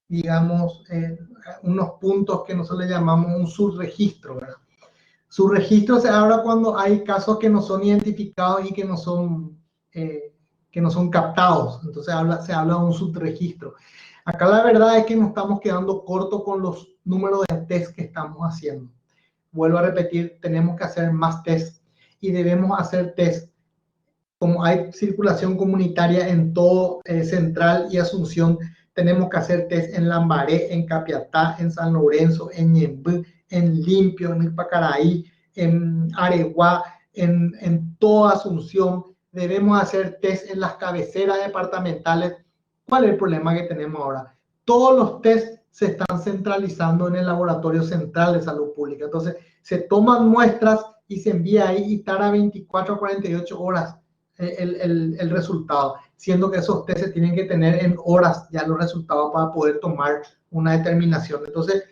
digamos, unos puntos que nosotros le llamamos un subregistro, ¿verdad? Subregistro se habla cuando hay casos que no son identificados y que no son captados. Entonces se habla de un subregistro. Acá la verdad es que nos estamos quedando cortos con los números de test que estamos haciendo. Vuelvo a repetir, tenemos que hacer más test y debemos hacer test. Como hay circulación comunitaria en todo Central y Asunción, tenemos que hacer test en Lambaré, en Capiatá, en San Lorenzo, en Ñemby, en Limpio, en Ipacaraí, en Areguá, en toda Asunción. Debemos hacer test en las cabeceras departamentales. ¿Cuál es el problema que tenemos ahora? Todos los test se están centralizando en el Laboratorio Central de Salud Pública. Entonces, se toman muestras y se envía ahí y tarda 24 a 48 horas el resultado, siendo que esos test se tienen que tener en horas ya los resultados para poder tomar una determinación. Entonces,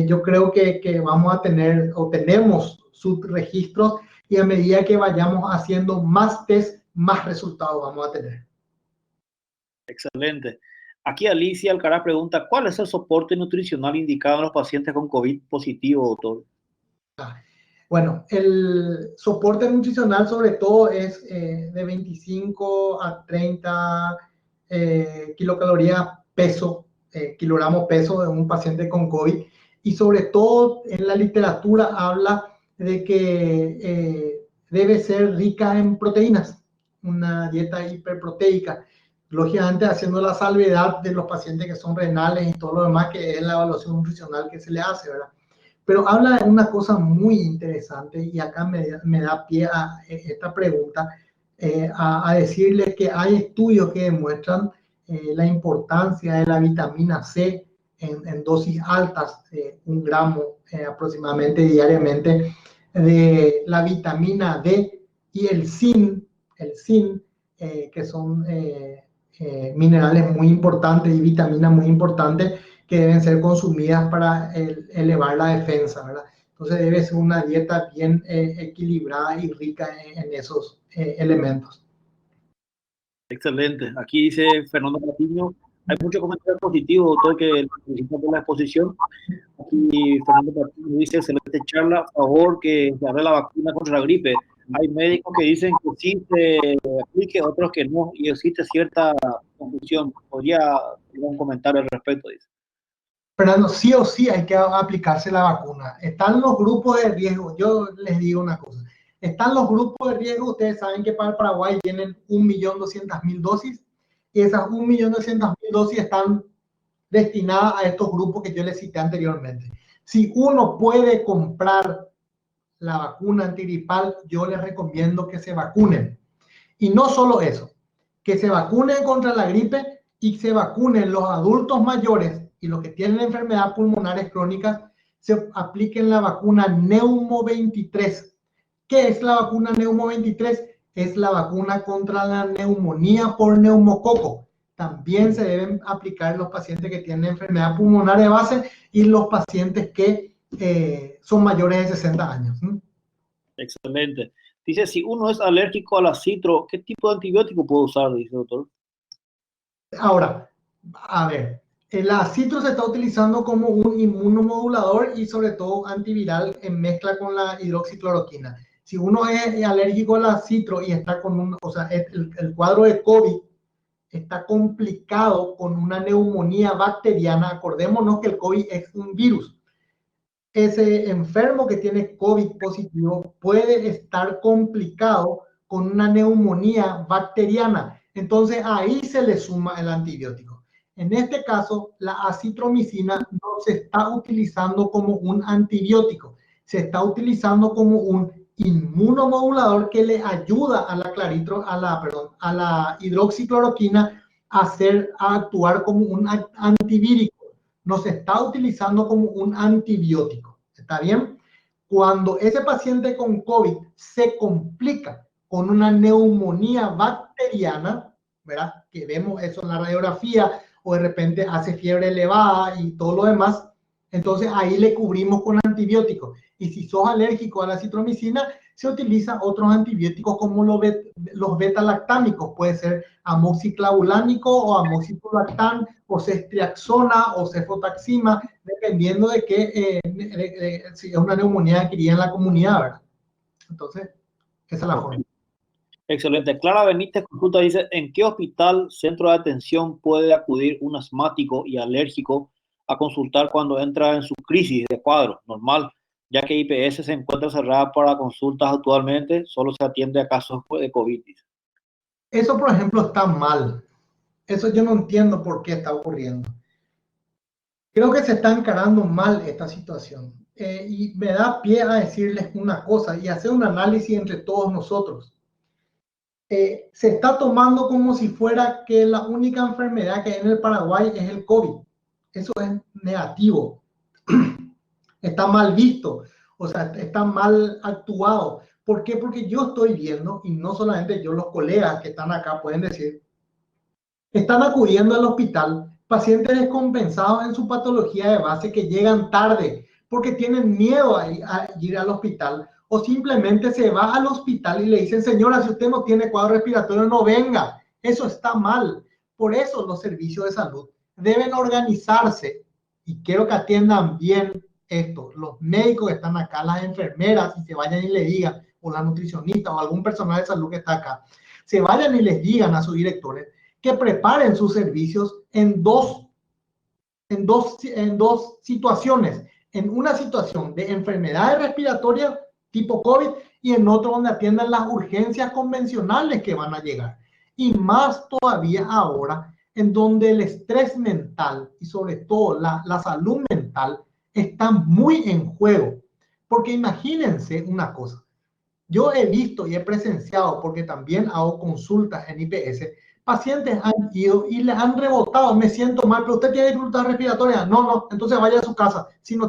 yo creo que vamos a tener o tenemos subregistros y a medida que vayamos haciendo más test, más resultados vamos a tener. Excelente. Aquí Alicia Alcaraz pregunta, ¿cuál es el soporte nutricional indicado en los pacientes con COVID positivo, doctor? Bueno, el soporte nutricional sobre todo es de 25 a 30 kilocalorías peso, kilogramos peso de un paciente con COVID. Y sobre todo en la literatura habla de que debe ser rica en proteínas, una dieta hiperproteica. Lógicamente haciendo la salvedad de los pacientes que son renales y todo lo demás, que es la evaluación nutricional que se le hace, ¿verdad? Pero habla de una cosa muy interesante y acá me da pie a esta pregunta, a decirles que hay estudios que demuestran la importancia de la vitamina C en dosis altas, 1 gramo aproximadamente diariamente, de la vitamina D y el zinc, que son minerales muy importantes y vitaminas muy importantes que deben ser consumidas para elevar la defensa, ¿verdad? Entonces debe ser una dieta bien equilibrada y rica en esos elementos. Excelente. Aquí dice Fernando Patiño, hay muchos comentarios positivos, doctor, que felicitan por la exposición. Aquí Fernando Patiño dice, excelente charla, a favor que se abra la vacuna contra la gripe. Hay médicos que dicen que sí se aplique, otros que no, y existe cierta confusión. ¿Podría dar un comentario al respecto? Dice. Fernando, sí o sí hay que aplicarse la vacuna. Están los grupos de riesgo. Yo les digo una cosa. Están los grupos de riesgo. Ustedes saben que para el Paraguay tienen 1.200.000 dosis. Y esas 1.200.000 dosis están destinadas a estos grupos que yo les cité anteriormente. Si uno puede comprar la vacuna antigripal, yo les recomiendo que se vacunen. Y no solo eso, que se vacunen contra la gripe y se vacunen los adultos mayores y los que tienen enfermedades pulmonares crónicas, se apliquen la vacuna Neumo 23. ¿Qué es la vacuna Neumo 23? es la vacuna contra la neumonía por neumococo. También se deben aplicar en los pacientes que tienen enfermedad pulmonar de base y los pacientes que son mayores de 60 años. Excelente. Dice, si uno es alérgico a la citro, ¿qué tipo de antibiótico puedo usar? Dice, doctor. Ahora, a ver, la citro se está utilizando como un inmunomodulador y sobre todo antiviral en mezcla con la hidroxicloroquina. Si uno es alérgico a la citro y está con o sea, el cuadro de COVID está complicado con una neumonía bacteriana, acordémonos que el COVID es un virus. Ese enfermo que tiene COVID positivo puede estar complicado con una neumonía bacteriana. Entonces ahí se le suma el antibiótico. En este caso, la acitromicina no se está utilizando como un antibiótico, se está utilizando como un inmunomodulador que le ayuda a la hidroxicloroquina a actuar como un antivírico. No se está utilizando como un antibiótico. ¿Está bien? Cuando ese paciente con COVID se complica con una neumonía bacteriana, ¿verdad? Que vemos eso en la radiografía, o de repente hace fiebre elevada y todo lo demás, entonces ahí le cubrimos con antibióticos. Y si sos alérgico a la citromicina, se utilizan otros antibióticos como los beta-lactámicos, puede ser amoxiclavulánico o amoxiclolactán o ceftriaxona o cefotaxima, dependiendo de que si es una neumonía adquirida en la comunidad, ¿verdad? Entonces, esa es la forma. Excelente. Clara Benítez consulta, dice, ¿en qué hospital, centro de atención puede acudir un asmático y alérgico a consultar cuando entra en su crisis de cuadro normal? Ya que IPS se encuentra cerrada para consultas actualmente, solo se atiende a casos de COVID. Eso, por ejemplo, está mal. Eso yo no entiendo por qué está ocurriendo. Creo que se está encarando mal esta situación. Y me da pie a decirles una cosa y hacer un análisis entre todos nosotros. Se está tomando como si fuera que la única enfermedad que hay en el Paraguay es el COVID. Eso es negativo. Está mal visto, o sea, está mal actuado. ¿Por qué? Porque yo estoy viendo, y no solamente yo, los colegas que están acá pueden decir, están acudiendo al hospital pacientes descompensados en su patología de base que llegan tarde porque tienen miedo a ir al hospital, o simplemente se va al hospital y le dicen, señora, si usted no tiene cuadro respiratorio, no venga. Eso está mal. Por eso los servicios de salud deben organizarse, y quiero que atiendan bien esto. Los médicos que están acá, las enfermeras, y se vayan y le digan, o la nutricionista o algún personal de salud que está acá, se vayan y les digan a sus directores que preparen sus servicios en dos situaciones. En una situación de enfermedades respiratorias tipo COVID y en otro donde atiendan las urgencias convencionales que van a llegar. Y más todavía ahora, en donde el estrés mental y sobre todo la salud mental están muy en juego. Porque imagínense una cosa. Yo he visto y he presenciado, porque también hago consultas en IPS, pacientes han ido y le han rebotado, me siento mal, pero usted tiene dificultad respiratoria. No, no, entonces vaya a su casa. Si le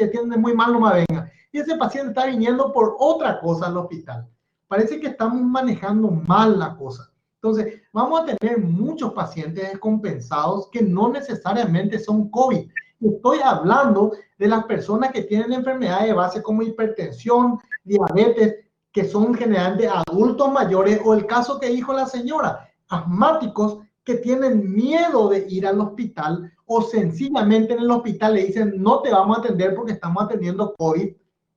tiene muy mal, no me venga. Y ese paciente está viniendo por otra cosa al hospital. Parece que estamos manejando mal la cosa. Entonces, vamos a tener muchos pacientes descompensados que no necesariamente son COVID. Estoy hablando de las personas que tienen enfermedades de base como hipertensión, diabetes, que son generalmente adultos mayores, o el caso que dijo la señora, asmáticos que tienen miedo de ir al hospital, o sencillamente en el hospital le dicen, no te vamos a atender porque estamos atendiendo COVID.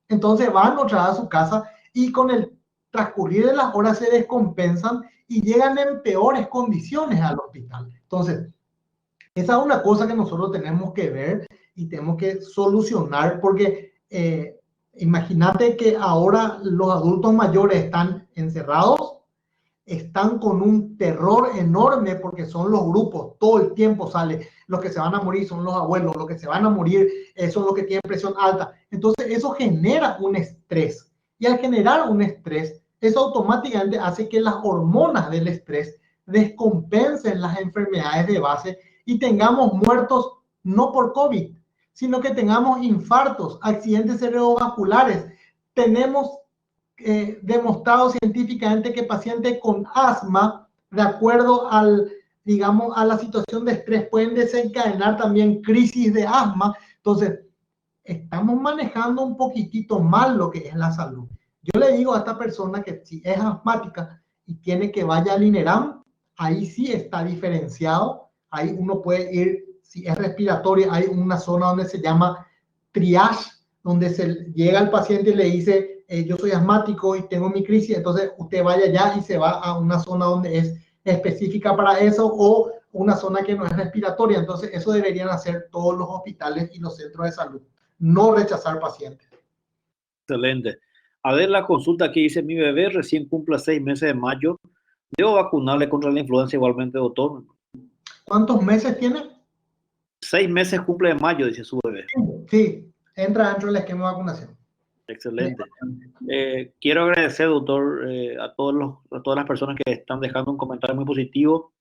Entonces van otra vez a su casa y con el transcurrir de las horas se descompensan y llegan en peores condiciones al hospital. Entonces, esa es una cosa que nosotros tenemos que ver y tenemos que solucionar, porque imagínate que ahora los adultos mayores están encerrados, están con un terror enorme porque son los grupos, todo el tiempo sale, los que se van a morir son los abuelos, los que se van a morir son los que tienen presión alta. Entonces eso genera un estrés, y al generar un estrés, eso automáticamente hace que las hormonas del estrés descompensen las enfermedades de base y tengamos muertos no por COVID, sino que tengamos infartos, accidentes cerebrovasculares. Tenemos demostrado científicamente que pacientes con asma, de acuerdo al, digamos, a la situación de estrés, pueden desencadenar también crisis de asma. Entonces, estamos manejando un poquitito mal lo que es la salud. Yo le digo a esta persona que si es asmática y tiene que vaya al INERAM, ahí sí está diferenciado. Ahí uno puede ir, si es respiratoria, hay una zona donde se llama triage, donde se llega al paciente y le dice, yo soy asmático y tengo mi crisis, entonces usted vaya allá y se va a una zona donde es específica para eso, o una zona que no es respiratoria. Entonces eso deberían hacer todos los hospitales y los centros de salud, no rechazar pacientes. Excelente. A ver, la consulta que dice: mi bebé recién cumple 6 meses de mayo. ¿Debo vacunarle contra la influenza igualmente, doctor? ¿Cuántos meses tiene? 6 meses cumple de mayo, dice su bebé. Sí, entra dentro del esquema de vacunación. Excelente. Quiero agradecer, doctor, a todas las personas que están dejando un comentario muy positivo,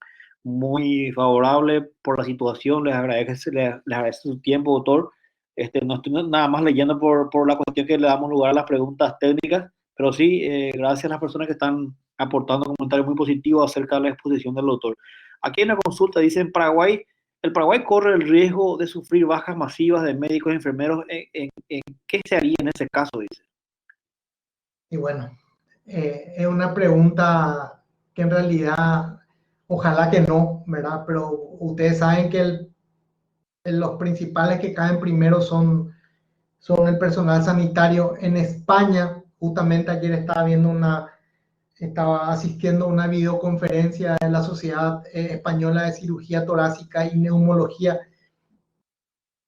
muy favorable por la situación. Les agradezco su tiempo, doctor. No estoy nada más leyendo por la cuestión que le damos lugar a las preguntas técnicas, pero sí, gracias a las personas que están aportando comentarios muy positivos acerca de la exposición del doctor. Aquí en la consulta dice: en Paraguay, el Paraguay corre el riesgo de sufrir bajas masivas de médicos y enfermeros. ¿Qué se haría en ese caso? Dice. Y bueno, es una pregunta que en realidad, ojalá que no, ¿verdad? Pero ustedes saben que los principales que caen primero son el personal sanitario. En España, justamente ayer estaba asistiendo a una videoconferencia de la Sociedad Española de Cirugía Torácica y Neumología,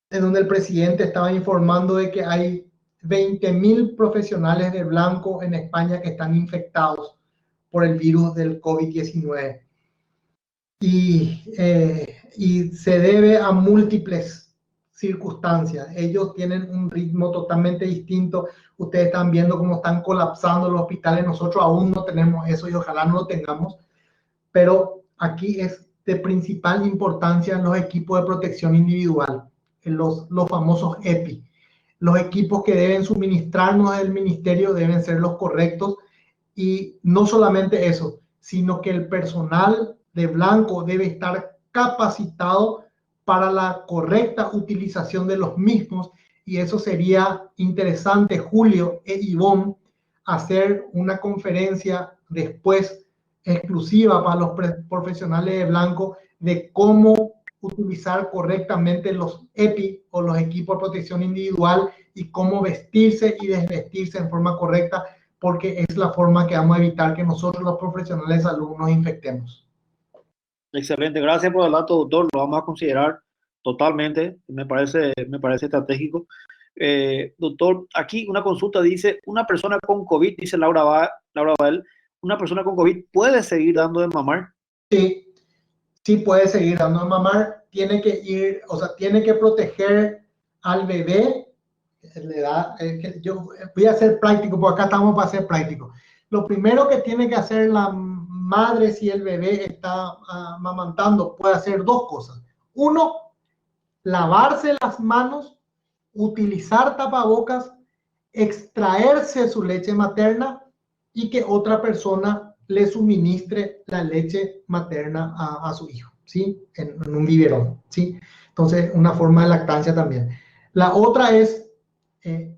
en donde el presidente estaba informando de que hay 20.000 profesionales de blanco en España que están infectados por el virus del COVID-19. Y se debe a múltiples circunstancias. Ellos tienen un ritmo totalmente distinto. Ustedes están viendo cómo están colapsando los hospitales. Nosotros aún no tenemos eso y ojalá no lo tengamos. Pero aquí es de principal importancia los equipos de protección individual, los famosos EPI. Los equipos que deben suministrarnos del ministerio deben ser los correctos, y no solamente eso, sino que el personal de blanco debe estar capacitado para la correcta utilización de los mismos, y eso sería interesante, Julio e Ivonne, hacer una conferencia después exclusiva para los profesionales de blanco de cómo utilizar correctamente los EPI o los equipos de protección individual y cómo vestirse y desvestirse en forma correcta, porque es la forma que vamos a evitar que nosotros los profesionales de salud nos infectemos. Excelente, gracias por el dato, doctor. Lo vamos a considerar totalmente. Me parece estratégico. Doctor, aquí una consulta dice: una persona con COVID, dice Laura Bael, ¿una persona con COVID puede seguir dando de mamar? Sí, sí puede seguir dando de mamar. Tiene que ir, o sea, tiene que proteger al bebé. Yo voy a ser práctico, porque acá estamos para ser prácticos. Lo primero que tiene que hacer la madre, si el bebé está amamantando, puede hacer dos cosas. Uno, lavarse las manos, utilizar tapabocas, extraerse su leche materna y que otra persona le suministre la leche materna a su hijo, ¿sí? En un biberón, ¿sí? Entonces, una forma de lactancia también. La otra es,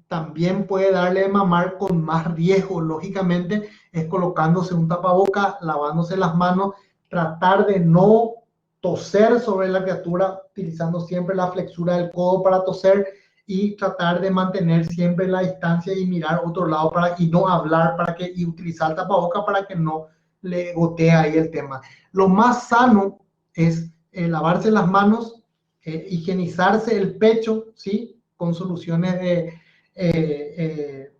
también puede darle de mamar con más riesgo, lógicamente, es colocándose un tapaboca, lavándose las manos, tratar de no toser sobre la criatura, utilizando siempre la flexura del codo para toser, y tratar de mantener siempre la distancia y mirar otro lado y no hablar y utilizar el tapaboca para que no le gotee ahí el tema. Lo más sano es lavarse las manos, higienizarse el pecho, ¿sí? Con soluciones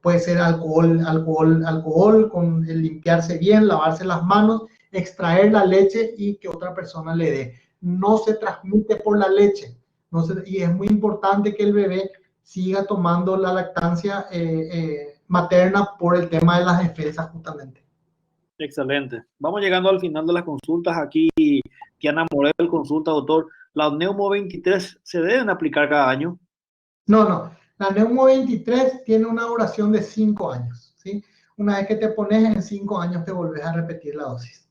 puede ser alcohol, con el limpiarse bien, lavarse las manos, extraer la leche y que otra persona le dé. No se transmite por la leche. Y es muy importante que el bebé siga tomando la lactancia materna por el tema de las defensas, justamente. Excelente. Vamos llegando al final de las consultas. Aquí Tiana Morel consulta: doctor, ¿las Neumo 23 se deben aplicar cada año? No. La Neumo 23 tiene una duración de 5 años, ¿sí? una vez que te pones, en 5 años te volvés a repetir la dosis.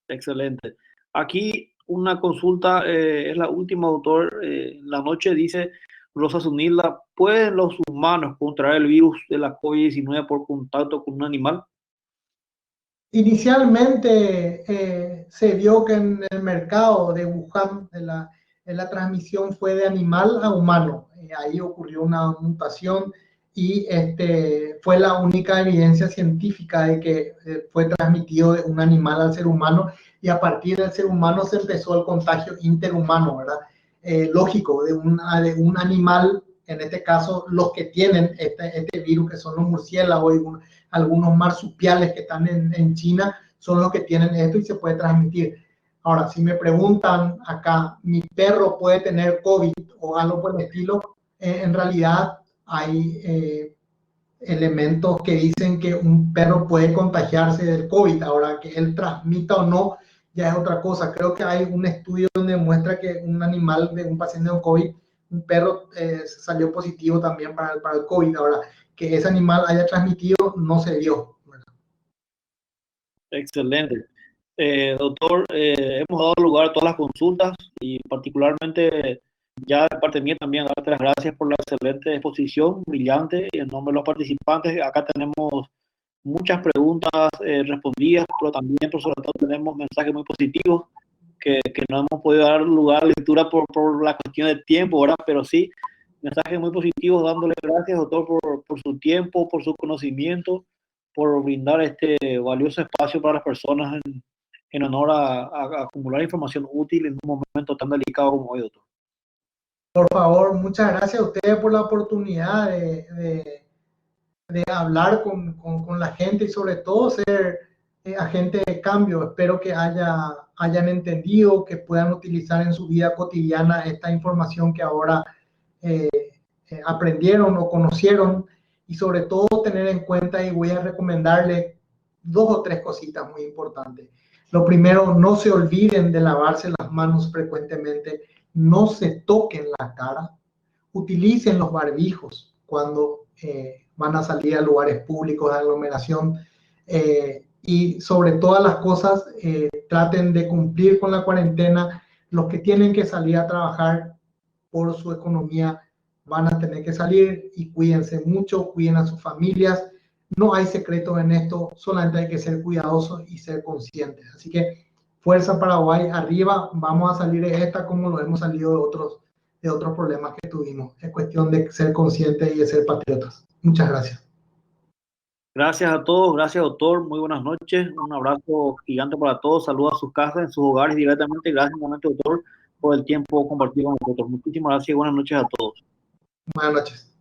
Excelente. Aquí una consulta, es la última, doctor. La noche dice Rosa Zunilda, ¿pueden los humanos contraer el virus de la COVID-19 por contacto con un animal? Inicialmente se vio que en el mercado de Wuhan la transmisión fue de animal a humano. Ahí ocurrió una mutación y fue la única evidencia científica de que fue transmitido de un animal al ser humano, y a partir del ser humano se empezó el contagio interhumano, ¿verdad? Lógico, de un animal, en este caso los que tienen este virus, que son los murciélagos y algunos marsupiales que están en China, son los que tienen esto y se puede transmitir. Ahora, si me preguntan acá, ¿mi perro puede tener COVID o algo por el estilo? En realidad hay elementos que dicen que un perro puede contagiarse del COVID. Ahora, que él transmita o no, ya es otra cosa. Creo que hay un estudio donde muestra que un animal de un paciente con COVID, un perro, salió positivo también para el COVID. Ahora, que ese animal haya transmitido no se vio. Excelente. Doctor, hemos dado lugar a todas las consultas y particularmente ya de parte mía también darte las gracias por la excelente exposición, brillante, y en nombre de los participantes. Acá tenemos muchas preguntas respondidas, pero también por sobre todo tenemos mensajes muy positivos que no hemos podido dar lugar a lectura por la cuestión de tiempo, ¿verdad? Pero sí, mensajes muy positivos, dándole gracias, doctor, por su tiempo, por su conocimiento, por brindar este valioso espacio para las personas en honor a acumular información útil en un momento tan delicado como hoy, doctor. Por favor, muchas gracias a ustedes por la oportunidad de hablar con la gente y sobre todo ser agente de cambio. Espero que hayan entendido, que puedan utilizar en su vida cotidiana esta información que ahora aprendieron o conocieron, y sobre todo tener en cuenta, y voy a recomendarle 2 o 3 cositas muy importantes. Lo primero, no se olviden de lavarse las manos frecuentemente, no se toquen la cara, utilicen los barbijos cuando van a salir a lugares públicos de aglomeración, y sobre todas las cosas, traten de cumplir con la cuarentena. Los que tienen que salir a trabajar por su economía van a tener que salir, y cuídense mucho, cuiden a sus familias. No hay secretos en esto, solamente hay que ser cuidadosos y ser conscientes. Así que fuerza Paraguay, arriba, vamos a salir de esta como lo hemos salido de otros problemas que tuvimos. Es cuestión de ser conscientes y de ser patriotas. Muchas gracias. Gracias a todos, gracias, doctor, muy buenas noches, un abrazo gigante para todos, saludos a sus casas, en sus hogares directamente. Gracias nuevamente, doctor, por el tiempo compartido con nosotros. Muchísimas gracias y buenas noches a todos. Buenas noches.